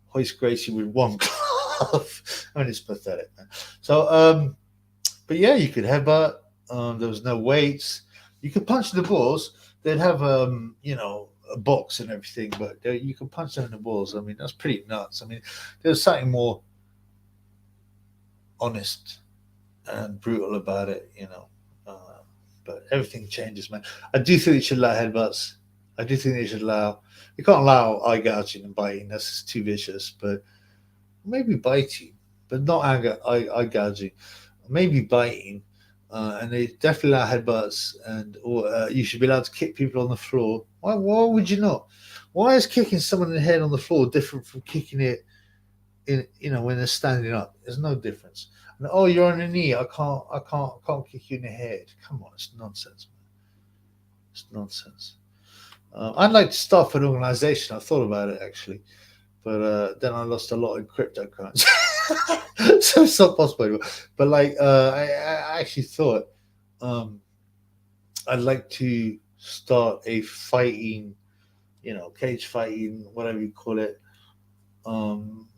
Hoist Gracie with one glove. I mean, it's pathetic, man. So, but yeah, you could headbutt. There was no weights. You could punch the balls. They'd have a box and everything, but you could punch them in the balls. I mean, that's pretty nuts. I mean, there's something more honest and brutal about it. But everything changes, man. I do think they should allow headbutts. I do think they should allow. You can't allow eye gouging and biting. That's just too vicious. But maybe biting, but not eye gouging. Maybe biting, and they definitely allow headbutts, and or you should be allowed to kick people on the floor. Why would you not? Why is kicking someone in the head on the floor different from kicking it when they're standing up? There's no difference. And, oh, you're on a knee. I can't kick you in the head. Come on, it's nonsense, man. It's nonsense. I'd like to start an organization. I thought about it actually, but then I lost a lot in cryptocurrency, so it's not possible anymore. But like, I actually thought I'd like to start a fighting, cage fighting, whatever you call it, um,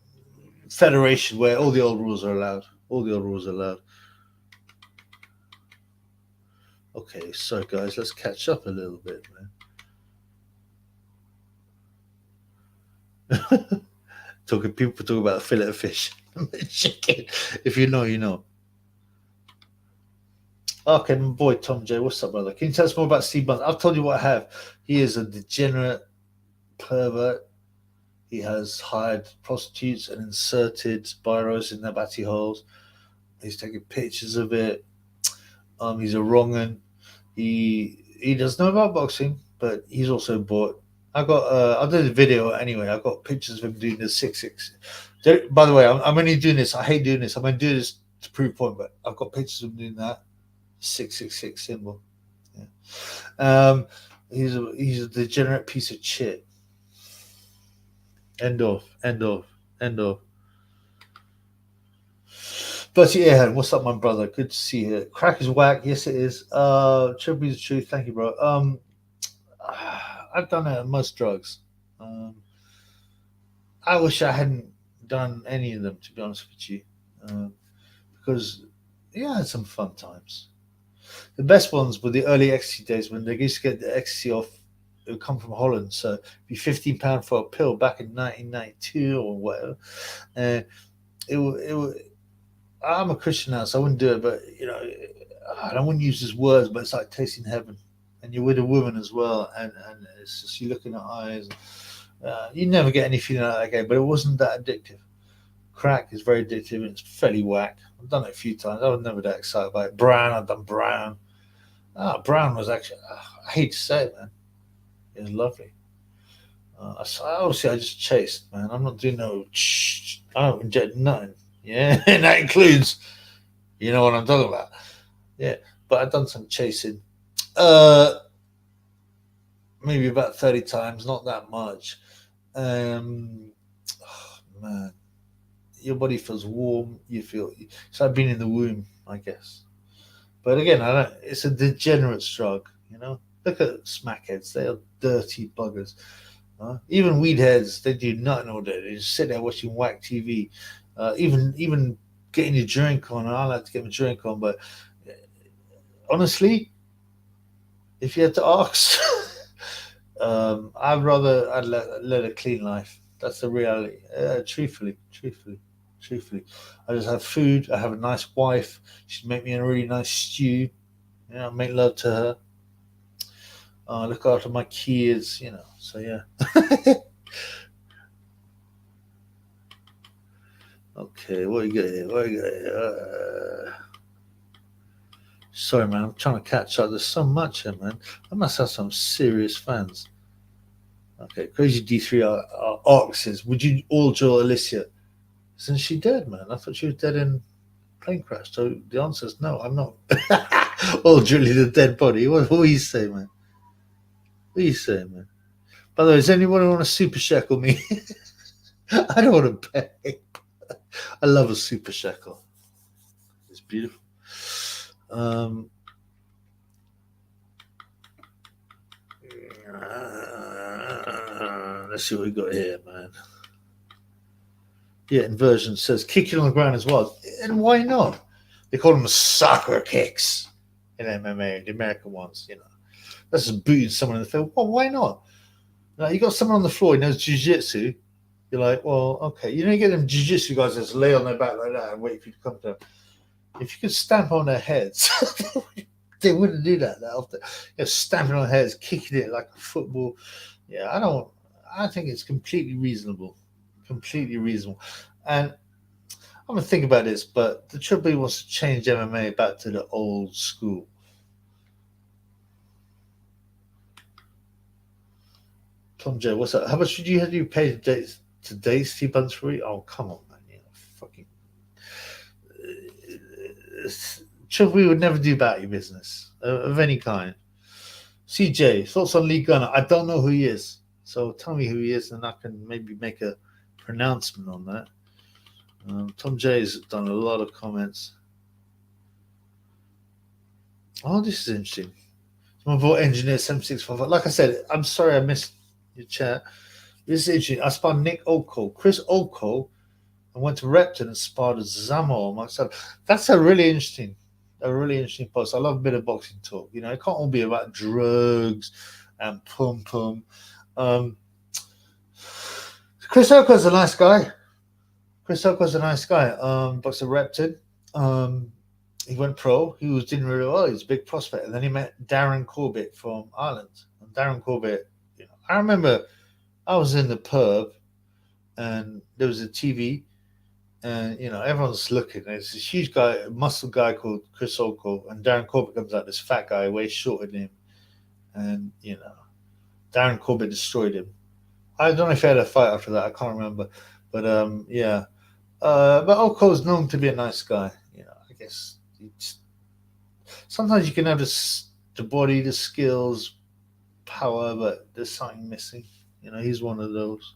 federation where all the old rules are allowed. All the old rules are allowed. Okay, so guys, let's catch up a little bit, man. People talk about a fillet of fish, chicken. If you know, you know. Okay, my boy Tom J, what's up, brother? Can you tell us more about Steve Buns? I've told you what I have. He is a degenerate pervert. He has hired prostitutes and inserted biros in their batty holes. He's taking pictures of it. He's a wrong He does know about boxing, but he's also bought. I did a video anyway. I got pictures of him doing the 6-6. By the way, I'm only doing this. I hate doing this. I'm going to do this to prove a point, but I've got pictures of him doing that 666 symbol. Yeah. He's a degenerate piece of shit. End of. End of. End of. But yeah, what's up, my brother? Good to see you. Crack is whack. Yes, it is. Triple is the truth. Thank you, bro. I've done most drugs. I wish I hadn't done any of them, to be honest with you, because I had some fun times. The best ones were the early ecstasy days when they used to get the ecstasy off. It would come from Holland, so it'd be £15 for a pill back in 1992 or whatever. And I'm a Christian now, so I wouldn't do it. But I wouldn't use his words, but it's like tasting heaven, and you're with a woman as well, and it's just you look in her eyes. You never get any feeling like that again, but it wasn't that addictive. Crack is very addictive and it's fairly whack. I've done it a few times. I was never that excited about it. Brown, I've done brown. Brown was actually, I hate to say it, man. It was lovely. Obviously, I just chased, man. I'm not doing no, I don't inject nothing. Yeah, and that includes, you know what I'm talking about. Yeah, but I've done some chasing. Maybe about 30 times, not that much. Oh, man, your body feels warm. You feel it's like being in the womb, I guess. But again, I don't. It's a degenerate drug. Look at smackheads; they are dirty buggers. Even weed heads, they do nothing all day. They just sit there watching whack TV. Even getting your drink on. I like to get my drink on, but honestly, if you had to ask, I'd rather I'd let a clean life. That's the reality. Truthfully. Truthfully, I just have food. I have a nice wife. She'd make me a really nice stew. You know, make love to her. Look after my kids. You know, so yeah. Okay, what you got here? What you got here? Sorry, man. I'm trying to catch up. There's so much here, man. I must have some serious fans. Okay, Crazy D3 says, would you all draw Alicia? Isn't she dead, man? I thought she was dead in plane crash. So the answer is no, I'm not. All Julie the dead body. What are you saying, man? What are you saying, man? By the way, does anyone want to super shekel me? I don't want to pay. I love a super shekel. It's beautiful. Let's see what we got here, man. Yeah, Inversion says kicking on the ground as well. And why not? They call them soccer kicks in MMA, the American ones, you know. That's just booting someone in the face. Well, why not? Like, you got someone on the floor who knows jiu-jitsu. You're like, well, okay. You know, you get them jiu-jitsu guys that just lay on their back like that and wait for you to come to them. If you could stamp on their heads, they wouldn't do that often. You know, stamping on heads, kicking it like a football. Yeah, I think it's completely reasonable. Completely reasonable. And I'm gonna think about this, but the Triple B wants to change MMA back to the old school. Tom J, what's up? How much did you pay today, Steve Buns for it? Oh, come on, man. You know, fucking Triple B would never do batty business of any kind. CJ, thoughts on Lee Gunner? I don't know who he is, so tell me who he is, and I can maybe make a pronouncement on that. Tom J's done a lot of comments. Oh, this is interesting. My boy Engineer 765. Like I said, I'm sorry I missed your chat. This is interesting. I sparred Nick Oko, Chris Oko, and went to Repton and sparred Zamo myself. That's a really interesting post. I love a bit of boxing talk. You know, it can't all be about drugs and pum pum. Chris Oko's a nice guy. Boxed at Repton. He went pro. He was doing really well. He was a big prospect. And then he met Darren Corbett from Ireland. And Darren Corbett, you know, I remember I was in the pub and there was a TV and, you know, everyone's looking. There's this huge guy, a muscle guy called Chris Oko, and Darren Corbett comes out, this fat guy, way shorter than him. And, you know, Darren Corbett destroyed him. I don't know if he had a fight after that. I can't remember. But, yeah. But Oko's known to be a nice guy. You know, I guess sometimes you can have the body, the skills, power, but there's something missing. You know, he's one of those.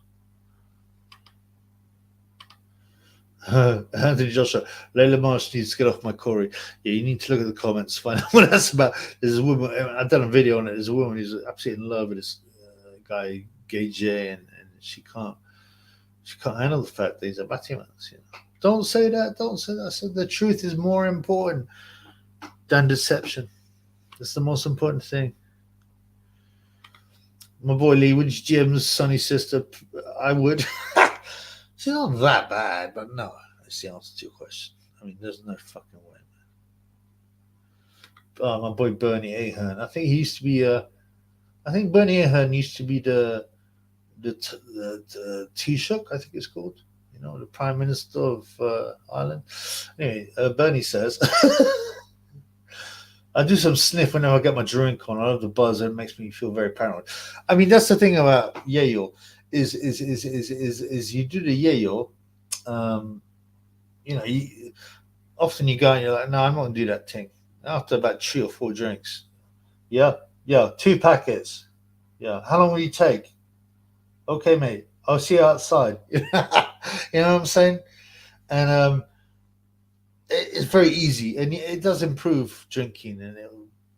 Anthony Joshua, Layla Marsh needs to get off my Corey. Yeah, you need to look at the comments, find out what that's about. There's a woman, I've done a video on it. There's a woman who's absolutely in love with this guy, Gay J, and she can't handle the fact that he's a batimans. You know, don't say that. I said the truth is more important than deception. That's the most important thing. My boy Lee, would you Jim's Sonny's sister? I would. She's not that bad, but no, that's the answer to your question. I mean, there's no fucking way, man. My boy Bernie Ahern. I think he used to be. I think Bernie Ahern used to be the Taoiseach, I think it's called. You know, the Prime Minister of Ireland. Anyway, Bernie says, I do some sniff whenever I get my drink on. I love the buzz. It makes me feel very paranoid. I mean, that's the thing about yayo is you do the yayo. You know, often you go and you're like, no, I'm not gonna do that thing. After about 3 or 4 drinks, yeah, 2 packets. Yeah, how long will you take? Okay, mate, I'll see you outside. You know what I'm saying? And it's very easy, and it does improve drinking, and it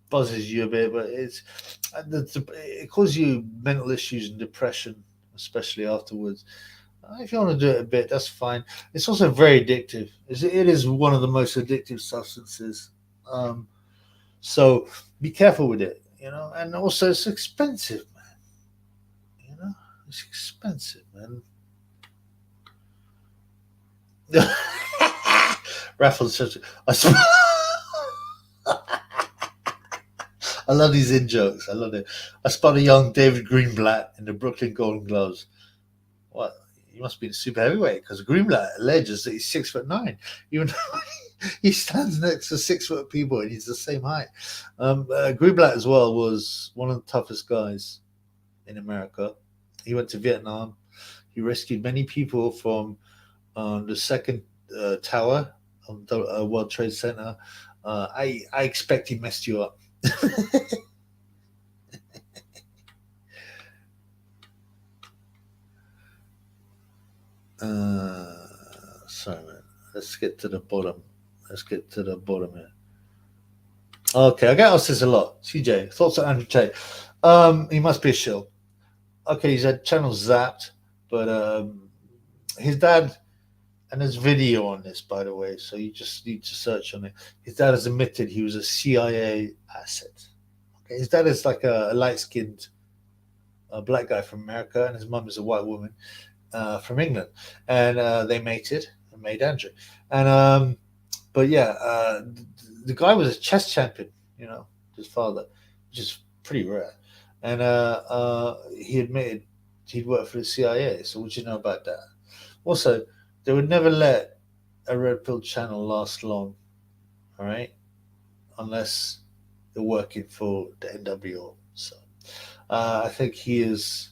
buzzes you a bit, but it causes you mental issues and depression, especially afterwards. If you want to do it a bit, that's fine. It's also very addictive. It is one of the most addictive substances. So be careful with it, you know. And also, it's expensive, man. You know, it's expensive, man. Raffles. I love these in jokes. I love it. I spot a young David Greenblatt in the Brooklyn Golden Gloves. What? He must be a super heavyweight because Greenblatt alleges that he's 6'9", even though he stands next to 6 foot people and he's the same height. Greenblatt as well was one of the toughest guys in America. He went to Vietnam. He rescued many people from the second tower of the World Trade Center. I expect he messed you up. Sorry, man. Let's get to the bottom. Let's get to the bottom here. Okay, I get asked this a lot. CJ, thoughts on Andrew Tate? He must be a shill. Okay, he's had channel zapped, but his dad, and there's video on this, by the way, so you just need to search on it. His dad has admitted he was a CIA asset. Okay, his dad is like a light-skinned black guy from America, and his mum is a white woman from England, and they mated and made Andrew. And but yeah, the guy was a chess champion, his father, which is pretty rare. And he admitted he'd worked for the CIA. So what do you know about that? Also, they would never let a red pill channel last long, all right, unless they're working for the NWO. So I think he is.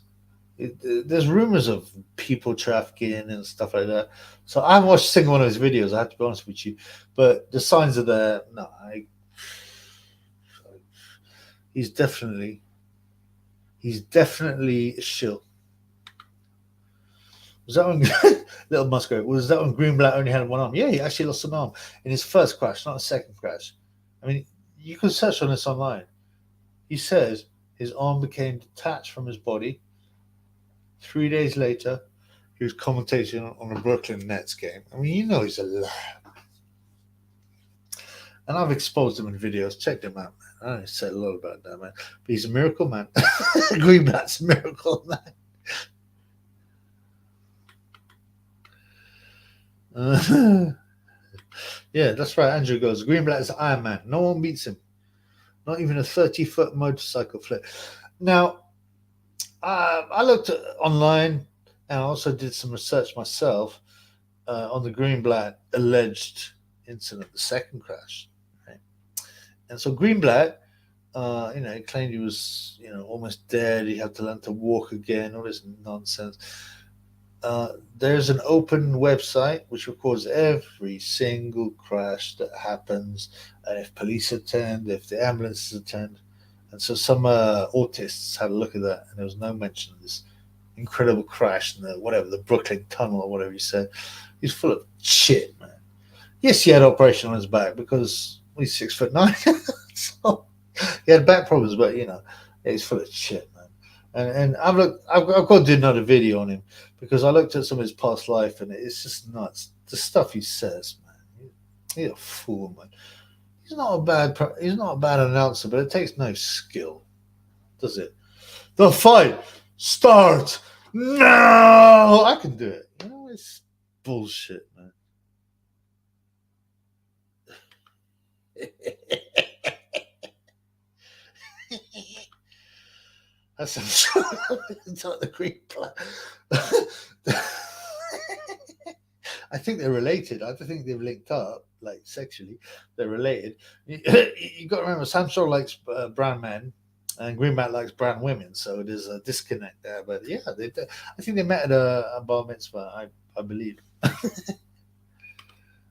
There's rumors of people trafficking and stuff like that. So I haven't watched a single one of his videos. I have to be honest with you, but the signs are there. No, he's definitely a shill. Was that when Little Musgrave? Was that when Greenblatt only had one arm? Yeah, he actually lost an arm in his first crash, not a second crash. I mean, you can search on this online. He says his arm became detached from his body. 3 days later, he was commentating on a Brooklyn Nets game. I mean, he's a liar. And I've exposed him in videos. Check them out, man. I don't say a lot about that, man. But he's a miracle man. Greenblatt's a miracle man. Yeah, that's right. Andrew goes, Greenblatt is Iron Man. No one beats him. Not even a 30-foot motorcycle flip. Now, I looked online and I also did some research myself on the Greenblatt alleged incident, the second crash. Right? And so Greenblatt, he claimed he was, almost dead. He had to learn to walk again, all this nonsense. There's an open website which records every single crash that happens, and if police attend, if the ambulances attend. And so some autists had a look at that, and there was no mention of this incredible crash in the Brooklyn Tunnel or whatever you said. He's full of shit, man. Yes, he had operation on his back because he's 6'9", so he had back problems, but he's full of shit, man. And I've got to do another video on him because I looked at some of his past life and it's just nuts. The stuff he says, man. He's a fool, man. He's not a bad announcer, but it takes no skill, does it? The fight starts now. I can do it. It's bullshit, man. That's some the Greek plan. I think they're related. I don't think they've linked up, like sexually. They're related. You got to remember, Sam Shaw likes brown men, and Greenblatt likes brown women. So there's a disconnect there. But yeah, I think they met at a bar mitzvah. I believe.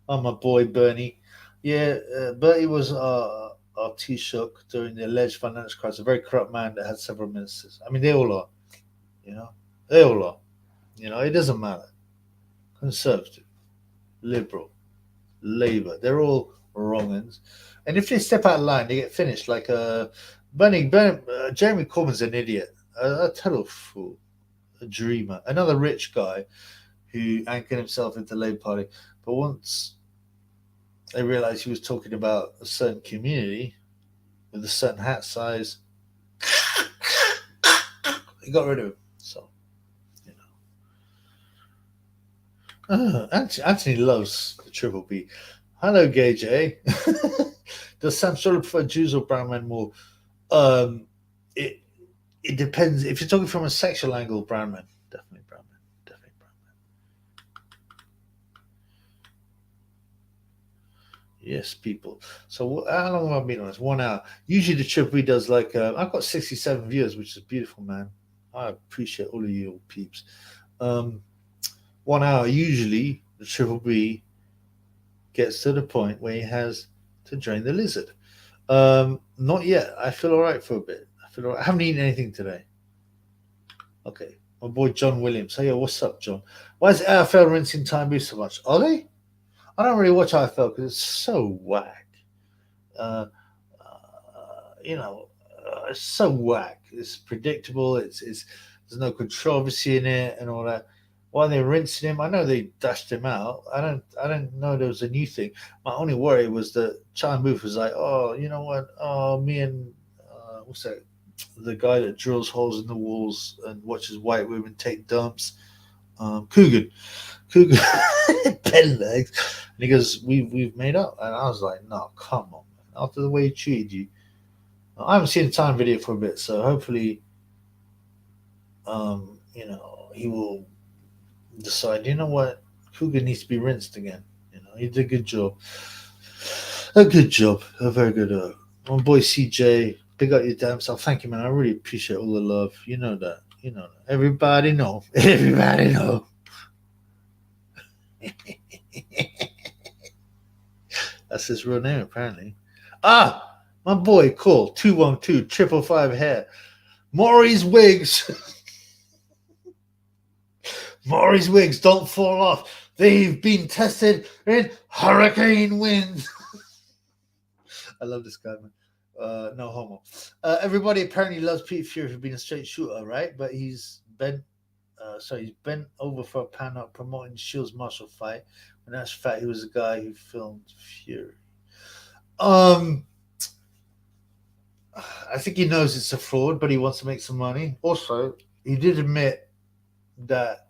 Oh, my boy Bernie. Yeah, Bertie was our Taoiseach during the alleged financial crisis. A very corrupt man that had several ministers. I mean, they all are. They all are. It doesn't matter. Conservative, Liberal, Labour. They're all wrong uns. And if they step out of line, they get finished. Like Jeremy Corbyn's an idiot, a total fool, a dreamer, another rich guy who anchored himself into the Labour Party. But once they realised he was talking about a certain community with a certain hat size, he got rid of him. So, Anthony loves the Triple B. Hello, Gay J. Does Sam Solo prefer Jews or brown men more? Um, it it depends. If you're talking from a sexual angle, brown men, definitely brown men, definitely brown men. Yes, people. So how long have I been on this? 1 hour. Usually the Triple B does like I've got 67 viewers, which is beautiful, man. I appreciate all of you peeps. Um, 1 hour. Usually the Triple B gets to the point where he has to drain the lizard. Not yet. I feel all right for a bit. I feel all right. I haven't eaten anything today. Okay. My boy John Williams. Hey, yo, what's up, John? Why is AFL rinsing time be so much? Are they? I don't really watch AFL because it's so whack. Uh, you know, it's so whack. It's predictable. It's there's no controversy in it and all that. Why they're rinsing him? I know they dashed him out. I don't know there was a new thing. My only worry was that Charlie Booth was like, oh, you know what? Oh, me and what's that? The guy that drills holes in the walls and watches white women take dumps. Coogan, pen legs. And he goes, we've made up. And I was like, no, come on, man. After the way he treated you, I haven't seen the time video for a bit, so hopefully, he will decide. You know what, Coogan needs to be rinsed again. He did a good job, a very good. My boy CJ, big up your damn self. Thank you, man. I really appreciate all the love. You know that. Everybody know. Everybody know. That's his real name, apparently. Ah, my boy, cool. 212 555 hair. Maury's wigs. Maury's wigs don't fall off. They've been tested in hurricane winds. I love this guy, man. No homo. Everybody apparently loves Pete Fury for being a straight shooter, right? But he's bent over for a panel promoting Shield's martial fight. When that's fact, he was the guy who filmed Fury. Um, I think he knows it's a fraud, but he wants to make some money. Also, he did admit that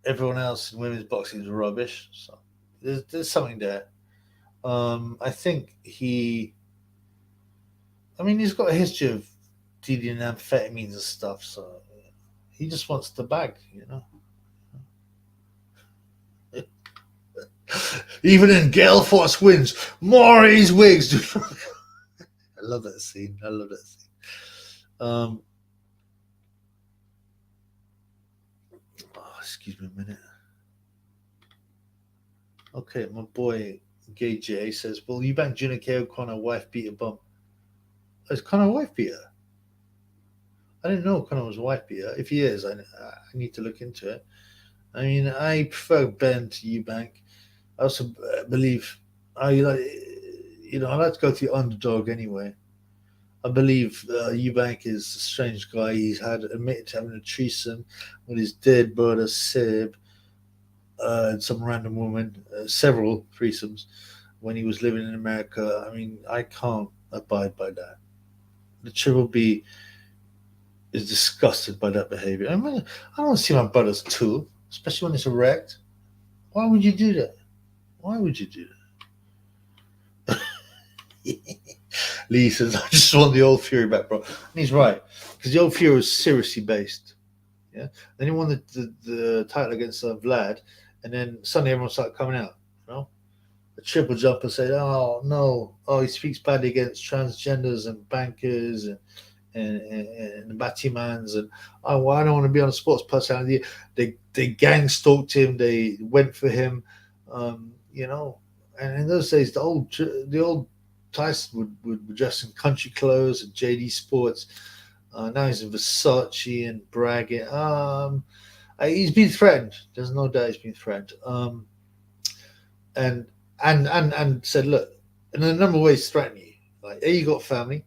everyone else in women's boxing is rubbish. So there's something there. I think he's got a history of dealing amphetamines and stuff, so he just wants the bag. Even in Gale Force wins, Maury's wigs. I love that scene. Um, excuse me a minute. Okay, my boy Gay J says, "Well, you back Junior KO Connor wife beat a bump." Oh, is Connor a wife beater? I didn't know Connor was a wife beater. If he is, I need to look into it. I mean, I prefer Ben to Eubank. I also believe I like to go to the underdog anyway. I believe Eubank is a strange guy. He's had admitted to having a threesome with his dead brother Seb and some random woman, several threesomes when he was living in America. I mean, I can't abide by that. The Triple B is disgusted by that behavior. I mean, I don't see my brother's tool, especially when it's erect. Why would you do that? Why would you do that? Lee says, I just want the old Fury back, bro. And he's right, because the old Fury was seriously based. Yeah. Then he won the title against Vlad, and then suddenly everyone started coming out. The triple jumper said, "Oh no! Oh, he speaks badly against transgenders and bankers and Batmans and well, I don't want to be on a sports personality." They gang stalked him. They went for him. And in those days, the old Tyson would dress in country clothes and JD Sports. Now he's in Versace and bragging. He's been threatened. There's no doubt he's been threatened. And said, look, in a number of ways threaten you. Like, A, you got family.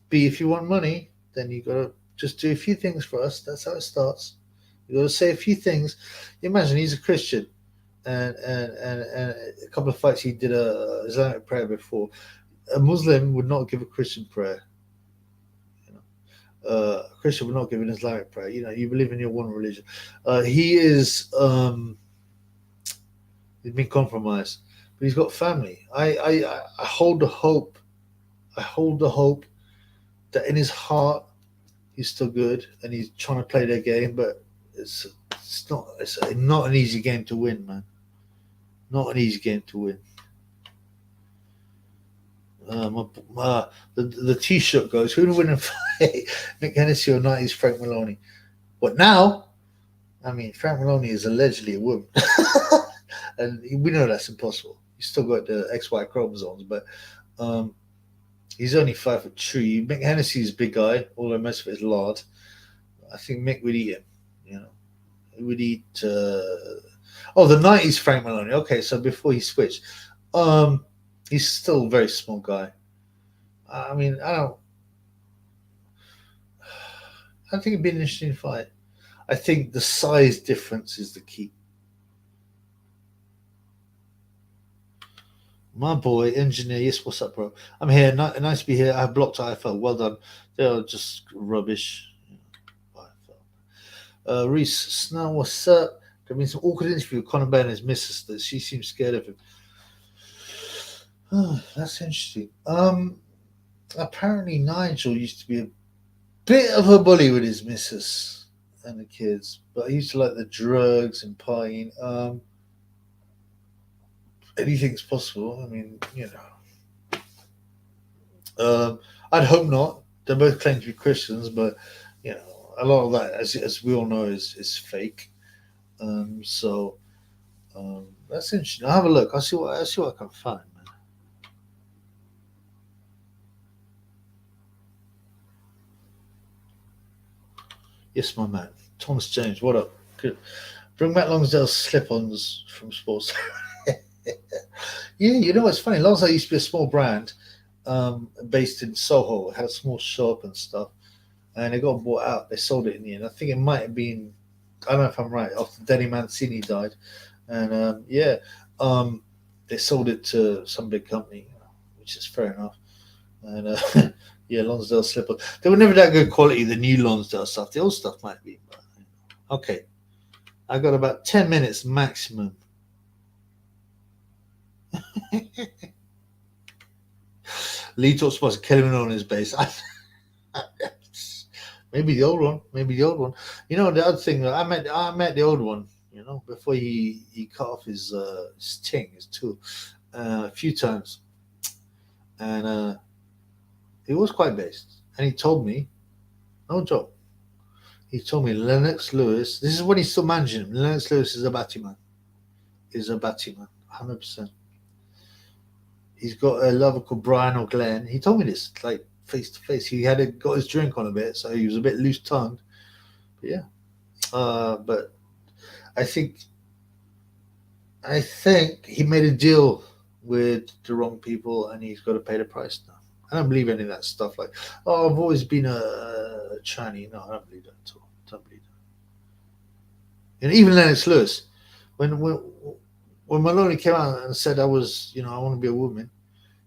B, if you want money, then you gotta just do a few things for us. That's how it starts. You gotta say a few things. You imagine he's a Christian, and a couple of fights he did a Islamic prayer before. A Muslim would not give a Christian prayer. Christian will not give an Islamic prayer. You know, you believe in your one religion. He is he's been compromised, but he's got family. I hold the hope. I hold the hope that in his heart he's still good and he's trying to play their game, but it's not an easy game to win, man. Not an easy game to win. The T-shirt goes, who would win a fight? Nick Hennessy or 90s Frank Maloney? But now, I mean, Frank Maloney is allegedly a woman. And we know that's impossible. He's still got the XY chromosomes, but he's only 5'3". Mick Hennessy's a big guy, all the rest of it is lard. I think Mick would eat him, you know. He would eat the 90s Frank Maloney. Okay, so before he switched. He's still a very small guy. I mean, I think it'd be an interesting fight. I think the size difference is the key. My boy, engineer, yes, what's up, bro? I'm here. Nice to be here. I blocked IFL. Well done. They're just rubbish. Reese, Snow, what's up? There been some awkward interview with Conor Benn and his missus that she seems scared of him. Oh, that's interesting. Apparently Nigel used to be a bit of a bully with his missus and the kids, but he used to like the drugs and partying. Anything's possible. I mean, you know. I'd hope not. They both claim to be Christians, but you know, a lot of that, as we all know, is fake. So that's interesting. I'll have a look. I'll see what I can find, man. Yes, my man. Thomas James, what up? Good. Bring back Lonsdale's slip-ons from sports. Yeah, you know what's funny? Lonsdale used to be a small brand based in Soho. It had a small shop and stuff. And it got bought out. They sold it in the end. I think it might have been, I don't know if I'm right, after Denny Mancini died. And they sold it to some big company, which is fair enough. And yeah, Lonsdale slipper. They were never that good quality, the new Lonsdale stuff. The old stuff might be. But, okay. I got about 10 minutes maximum. Lee talks about Kelvin on his base. Maybe the old one. Maybe the old one. You know, the other thing, I met the old one, you know, before he cut off his tool, a few times. And he was quite based. And he told me, no joke, he told me Lennox Lewis, this is when he's still managing him. Lennox Lewis is a batty man. 100%. He's got a lover called Brian or Glenn. He told me this, like, face to face. He got his drink on a bit, so he was a bit loose tongued. But yeah. But I think he made a deal with the wrong people and he's got to pay the price now. I don't believe any of that stuff like, oh, I've always been a tranny. No, I don't believe that at all. Don't believe that. And even Lennox Lewis, when Maloney came out and said I was, you know, I want to be a woman,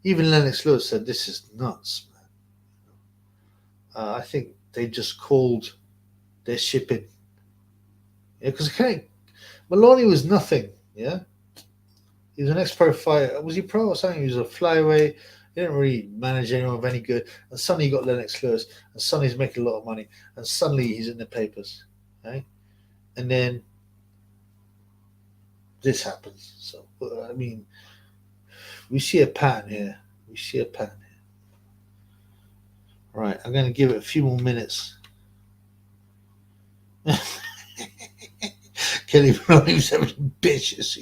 even Lennox Lewis said this is nuts, man. I think they just called their shipping. Yeah, because Maloney was nothing. Yeah, he was an ex-pro fighter. Was he pro or something? He was a flyweight. He didn't really manage anyone of any good. And suddenly he got Lennox Lewis, and suddenly he's making a lot of money, and suddenly he's in the papers. Okay? And then this happens. So I mean, we see a pattern here. Right, I'm going to give it a few more minutes. Kelly Maloney was having bitches.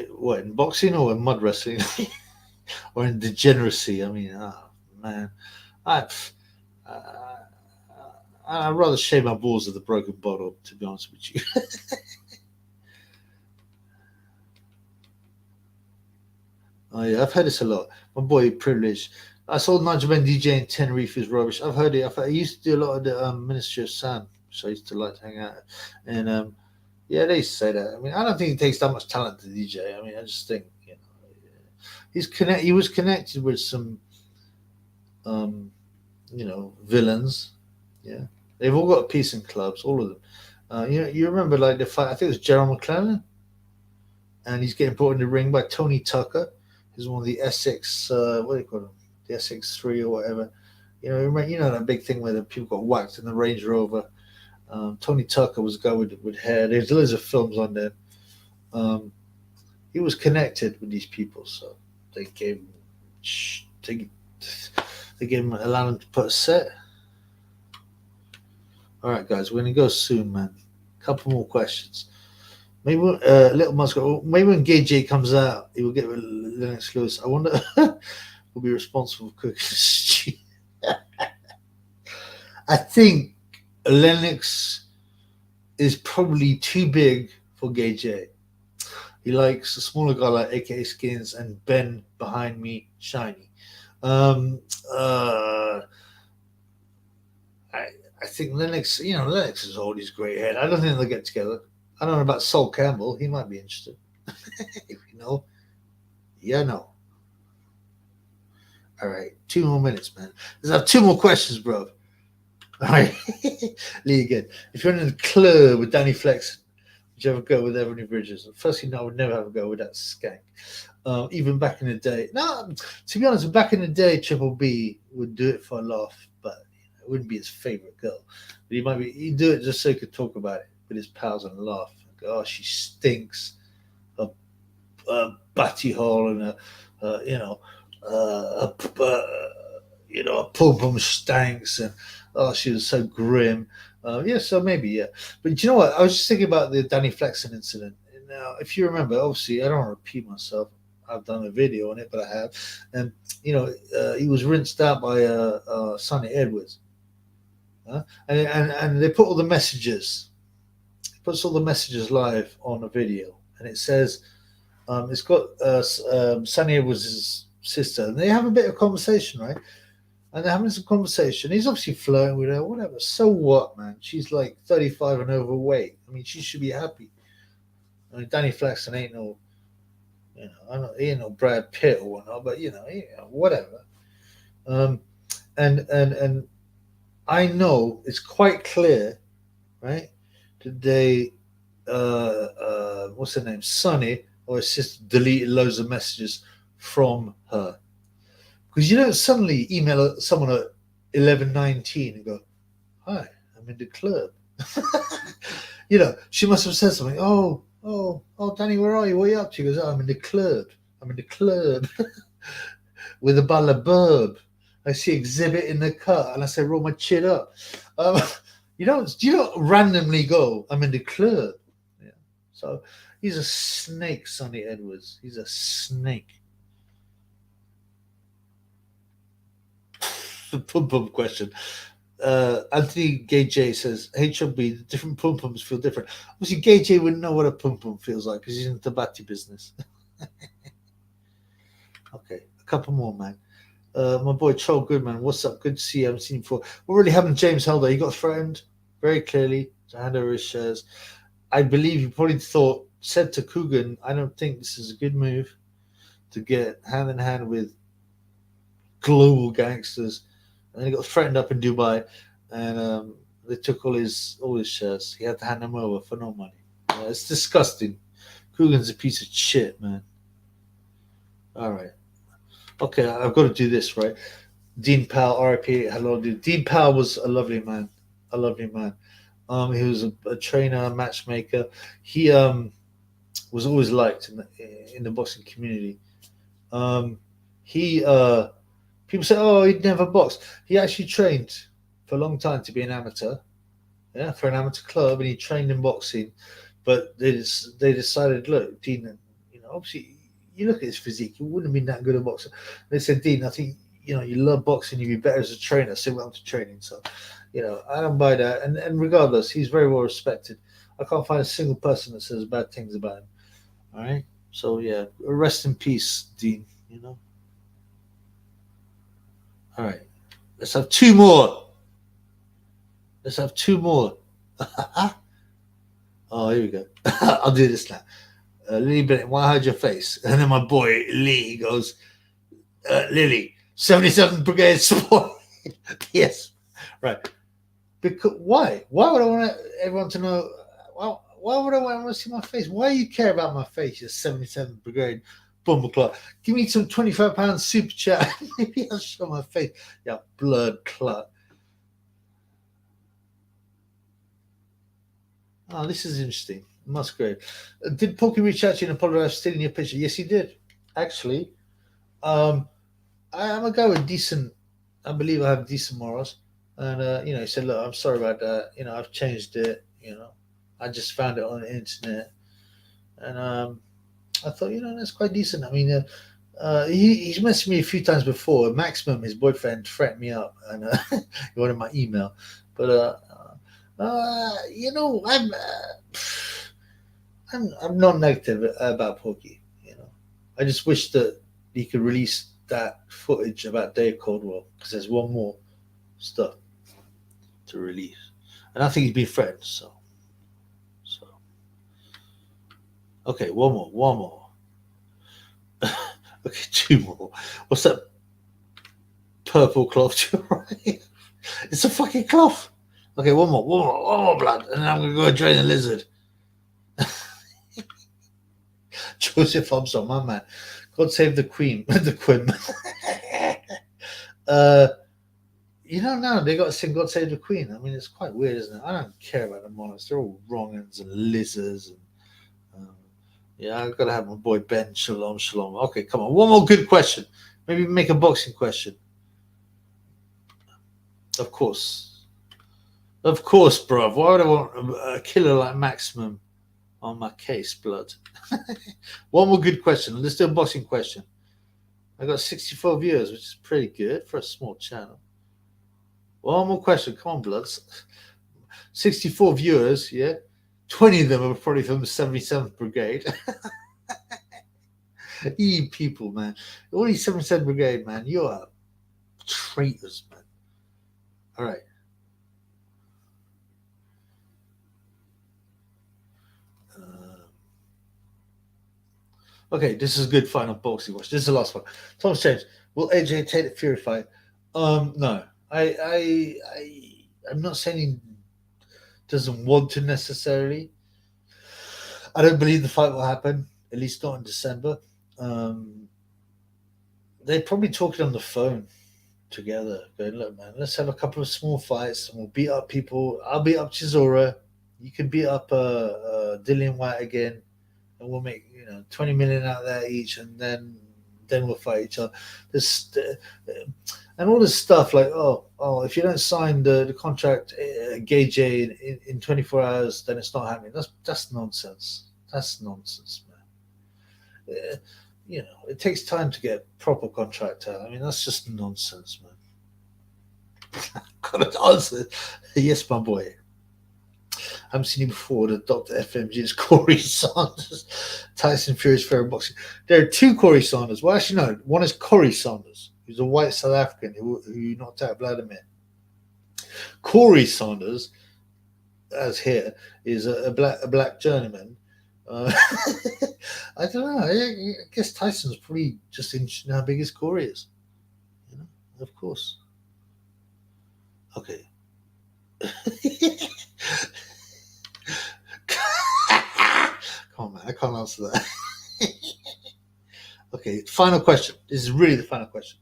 What, in boxing or in mud wrestling or in degeneracy? I mean, man, I'd rather shave my balls with a broken bottle, to be honest with you. Oh yeah, I've heard this a lot. My boy, privileged. I saw Nigel Ben DJ in Tenerife is rubbish. I've heard it. I used to do a lot of the Ministry of Sound, so I used to like to hang out. And yeah, they used to say that. I mean, I don't think it takes that much talent to DJ. I mean, I just think, you know, he was connected with some villains. Yeah, they've all got peace in clubs, all of them. You remember like the fight? I think it was Gerald McClellan, and he's getting brought in the ring by Tony Tucker, who's one of the Essex. What do you call them? The SX3 or whatever. You know that big thing where the people got whacked in the Range Rover. Tony Tucker was a guy with hair. There's loads of films on there. Um, he was connected with these people, so they gave him they, they gave him allowed him to put a set. All right, guys, we're gonna go soon, man. Couple more questions. Maybe Little Musk. Maybe when Gay J comes out, he will get with Lennox Lewis. I wonder who'll be responsible for cooking stew. I think Lennox is probably too big for Gay J. He likes a smaller guy like AKA Skins and Ben behind me, Shiny. Um, uh, I think Lennox, Lennox is all his great head. I don't think they'll get together. I don't know about Sol Campbell. He might be interested. If you know. Yeah, no. All right. 2 more minutes, man. Let's have 2 more questions, bro. All right. Lee again. If you're in a club with Danny Flex, would you ever go with Ebony Bridges? Firstly, no, I would never have a go with that skank. Even back in the day. No, to be honest, back in the day, Triple B would do it for a laugh, but it wouldn't be his favorite girl. But he'd do it just so he could talk about it with his pals and laugh. Go, oh, she stinks. A batty hole and a pum pum stanks, and oh, she was so grim. Yeah, so maybe, yeah. But you know what? I was just thinking about the Danny Flexen incident. Now, if you remember, obviously, I don't want to repeat myself. I've done a video on it, but I have. And, he was rinsed out by Sonny Edwards. And they put all the messages. He puts all the messages live on a video. And it says, it's got Sonny Edwards' sister. And they have a bit of conversation, right? And they're having some conversation. He's obviously flirting with her, whatever. So what, man? She's like 35 and overweight. I mean, she should be happy. I mean, Danny Flaxton ain't no, he ain't no Brad Pitt or whatnot, but whatever. And I know it's quite clear, right? That they, what's her name, Sonny or his sister, deleted loads of messages from her. Because you don't suddenly email someone at 11:19 and go, "Hi, I'm in the club." She must have said something. Oh, Danny, where are you? What are you up to? She goes, oh, I'm in the club. I'm in the club with a bottle of burb. I see Exhibit in the cut, and I say, roll my chin up. You don't randomly go, I'm in the club. Yeah. So he's a snake, Sonny Edwards. He's a snake. Pum pum question. Anthony Gay J says, HOB, the different pum pums feel different. Obviously, Gay J wouldn't know what a pum pum feels like because he's in the batty business. Okay, a couple more, man. My boy Troll Goodman, what's up? Good to see you. I haven't seen you before. What really happened to James Helder? He got threatened very clearly to hand over his shares. I believe he probably said to Coogan, I don't think this is a good move to get hand in hand with global gangsters. And then he got threatened up in Dubai, and they took all his shares. He had to hand them over for no money. It's disgusting. Coogan's a piece of shit, man. All right. Okay, I've got to do this, right? Dean Powell, RIP, hello, dude. Dean Powell was a lovely man. A lovely man. He was a trainer, a matchmaker. He was always liked in the boxing community. People say, oh, he'd never boxed. He actually trained for a long time to be an amateur, for an amateur club, and he trained in boxing. But they decided, look, Dean, obviously, you look at his physique, he wouldn't have been that good a boxer. They said, Dean, I think, you love boxing, you'd be better as a trainer, so he went on to training. So, I don't buy that. And regardless, he's very well respected. I can't find a single person that says bad things about him. All right? So, yeah, rest in peace, Dean, All right. Let's have 2 more. Oh, here we go. I'll do this now. Lily Bennett, why hide your face? And then my boy Lee goes, Lily, 77th Brigade support. Yes, right. Because why? Why would I want everyone to know? Why would I want to see my face? Why do you care about my face? You're 77th Brigade Bomber Clot. Give me some £25 super chat. Maybe I'll show my face. Yeah, blood clot. Oh, this is interesting. Musgrave. Did Porky reach out to you and apologize for stealing your picture? Yes, he did. Actually, I'm a guy with decent. I believe I have decent morals, and he said, "Look, I'm sorry about that. I've changed it. I just found it on the internet, and I thought, that's quite decent. I mean, he's messaged me a few times before. Maximum, his boyfriend, threatened me up, and he wanted my email, but I'm not negative about Porky. I just wish that he could release that footage about Dave Caldwell because there's one more stuff to release, and I think he's been threatened. So okay, one more. Okay, two more. What's that purple cloth to your right? It's a fucking cloth. Okay, one more blood, and then I'm gonna go drain the lizard. Joseph Hobson, my man. God save the Queen, the Queen. Now they got to sing "God Save the Queen." I mean, it's quite weird, isn't it? I don't care about the monarchs; they're all wrong'uns and lizards. And yeah, I've got to have my boy Ben. Shalom, shalom. Okay, come on, one more good question. Maybe make a boxing question. Of course, bruv. Why would I want a killer like Maximum on my case, blood? One more good question. Let's do a boxing question. I got 64 viewers, which is pretty good for a small channel. One more question. Come on, bloods. 64 viewers, yeah? 20 of them are probably from the 77th Brigade. You people, man. All these 77th Brigade, man, you are traitors, man. All right. Okay, this is a good final boxing watch. This is the last one. Thomas James, will AJ take the Fury fight? No. I'm not saying he doesn't want to necessarily. I don't believe the fight will happen, at least not in December. They're probably talking on the phone together, going, look, man, let's have a couple of small fights and we'll beat up people. I'll beat up Chisora. You can beat up Dillian White again, and we'll make 20 million out of that each, and then we'll fight each other. And all this stuff like, if you don't sign the contract, Gage in 24 hours, then it's not happening. That's nonsense. That's nonsense, man. It takes time to get a proper contract out. I mean, that's just nonsense, man. Got to answer. Yes, my boy. I haven't seen him before. The Dr. FMG is Corey Saunders. Tyson Fury's favorite boxing. There are two Corey Saunders. Well, actually, no. One is Corey Saunders, who's a white South African who knocked out Vladimir. Corey Saunders, as here, is a black journeyman. I don't know. I guess Tyson's probably just interested in how big his Corey is. Of course. Okay. Come on, man. I can't answer that. Okay, final question. This is really the final question.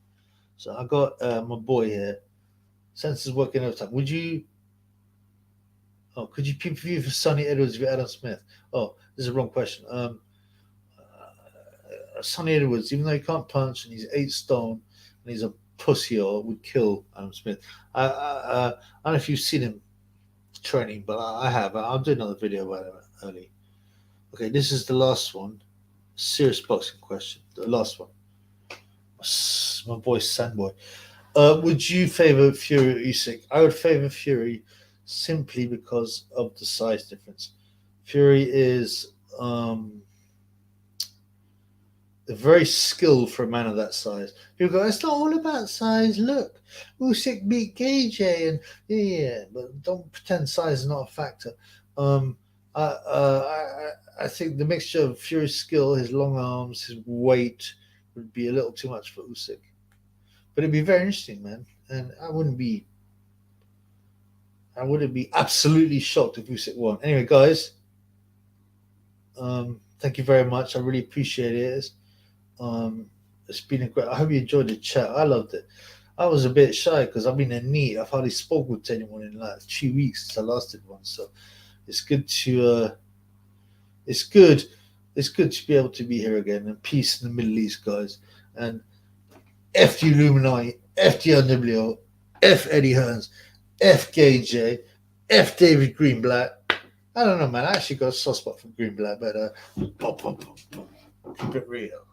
So I got my boy here. Sensors working overtime. Could you PPV for Sonny Edwards with Adam Smith? Oh, this is a wrong question. Sonny Edwards, even though he can't punch and he's 8 stone and he's a pussy or would kill Adam Smith. I don't know if you've seen him training, but I have. I'll do another video about it early. Okay, this is the last one. Serious boxing question. The last one. My boy Sandboy. Would you favor Fury or Usyk? I would favor Fury simply because of the size difference. Fury is very skilled for a man of that size. People go, it's not all about size. Look, Usyk beat KJ, and yeah, but don't pretend size is not a factor. I think the mixture of Fury's skill, his long arms, his weight would be a little too much for Usyk. But it'd be very interesting, man. And I wouldn't be absolutely shocked if Usyk won. Anyway, guys, thank you very much. I really appreciate it. It's been a great. I hope you enjoyed the chat. I loved it. I was a bit shy because I've been in need. I've hardly spoken to anyone in like 2 weeks since I last did one. So it's good to it's good. It's good to be able to be here again, and peace in the Middle East, guys. And F the Illuminati, F the NWO, F Eddie Hearns, F KJ, F David Greenblatt. I don't know, man. I actually got a soft spot for Greenblatt, but keep it real.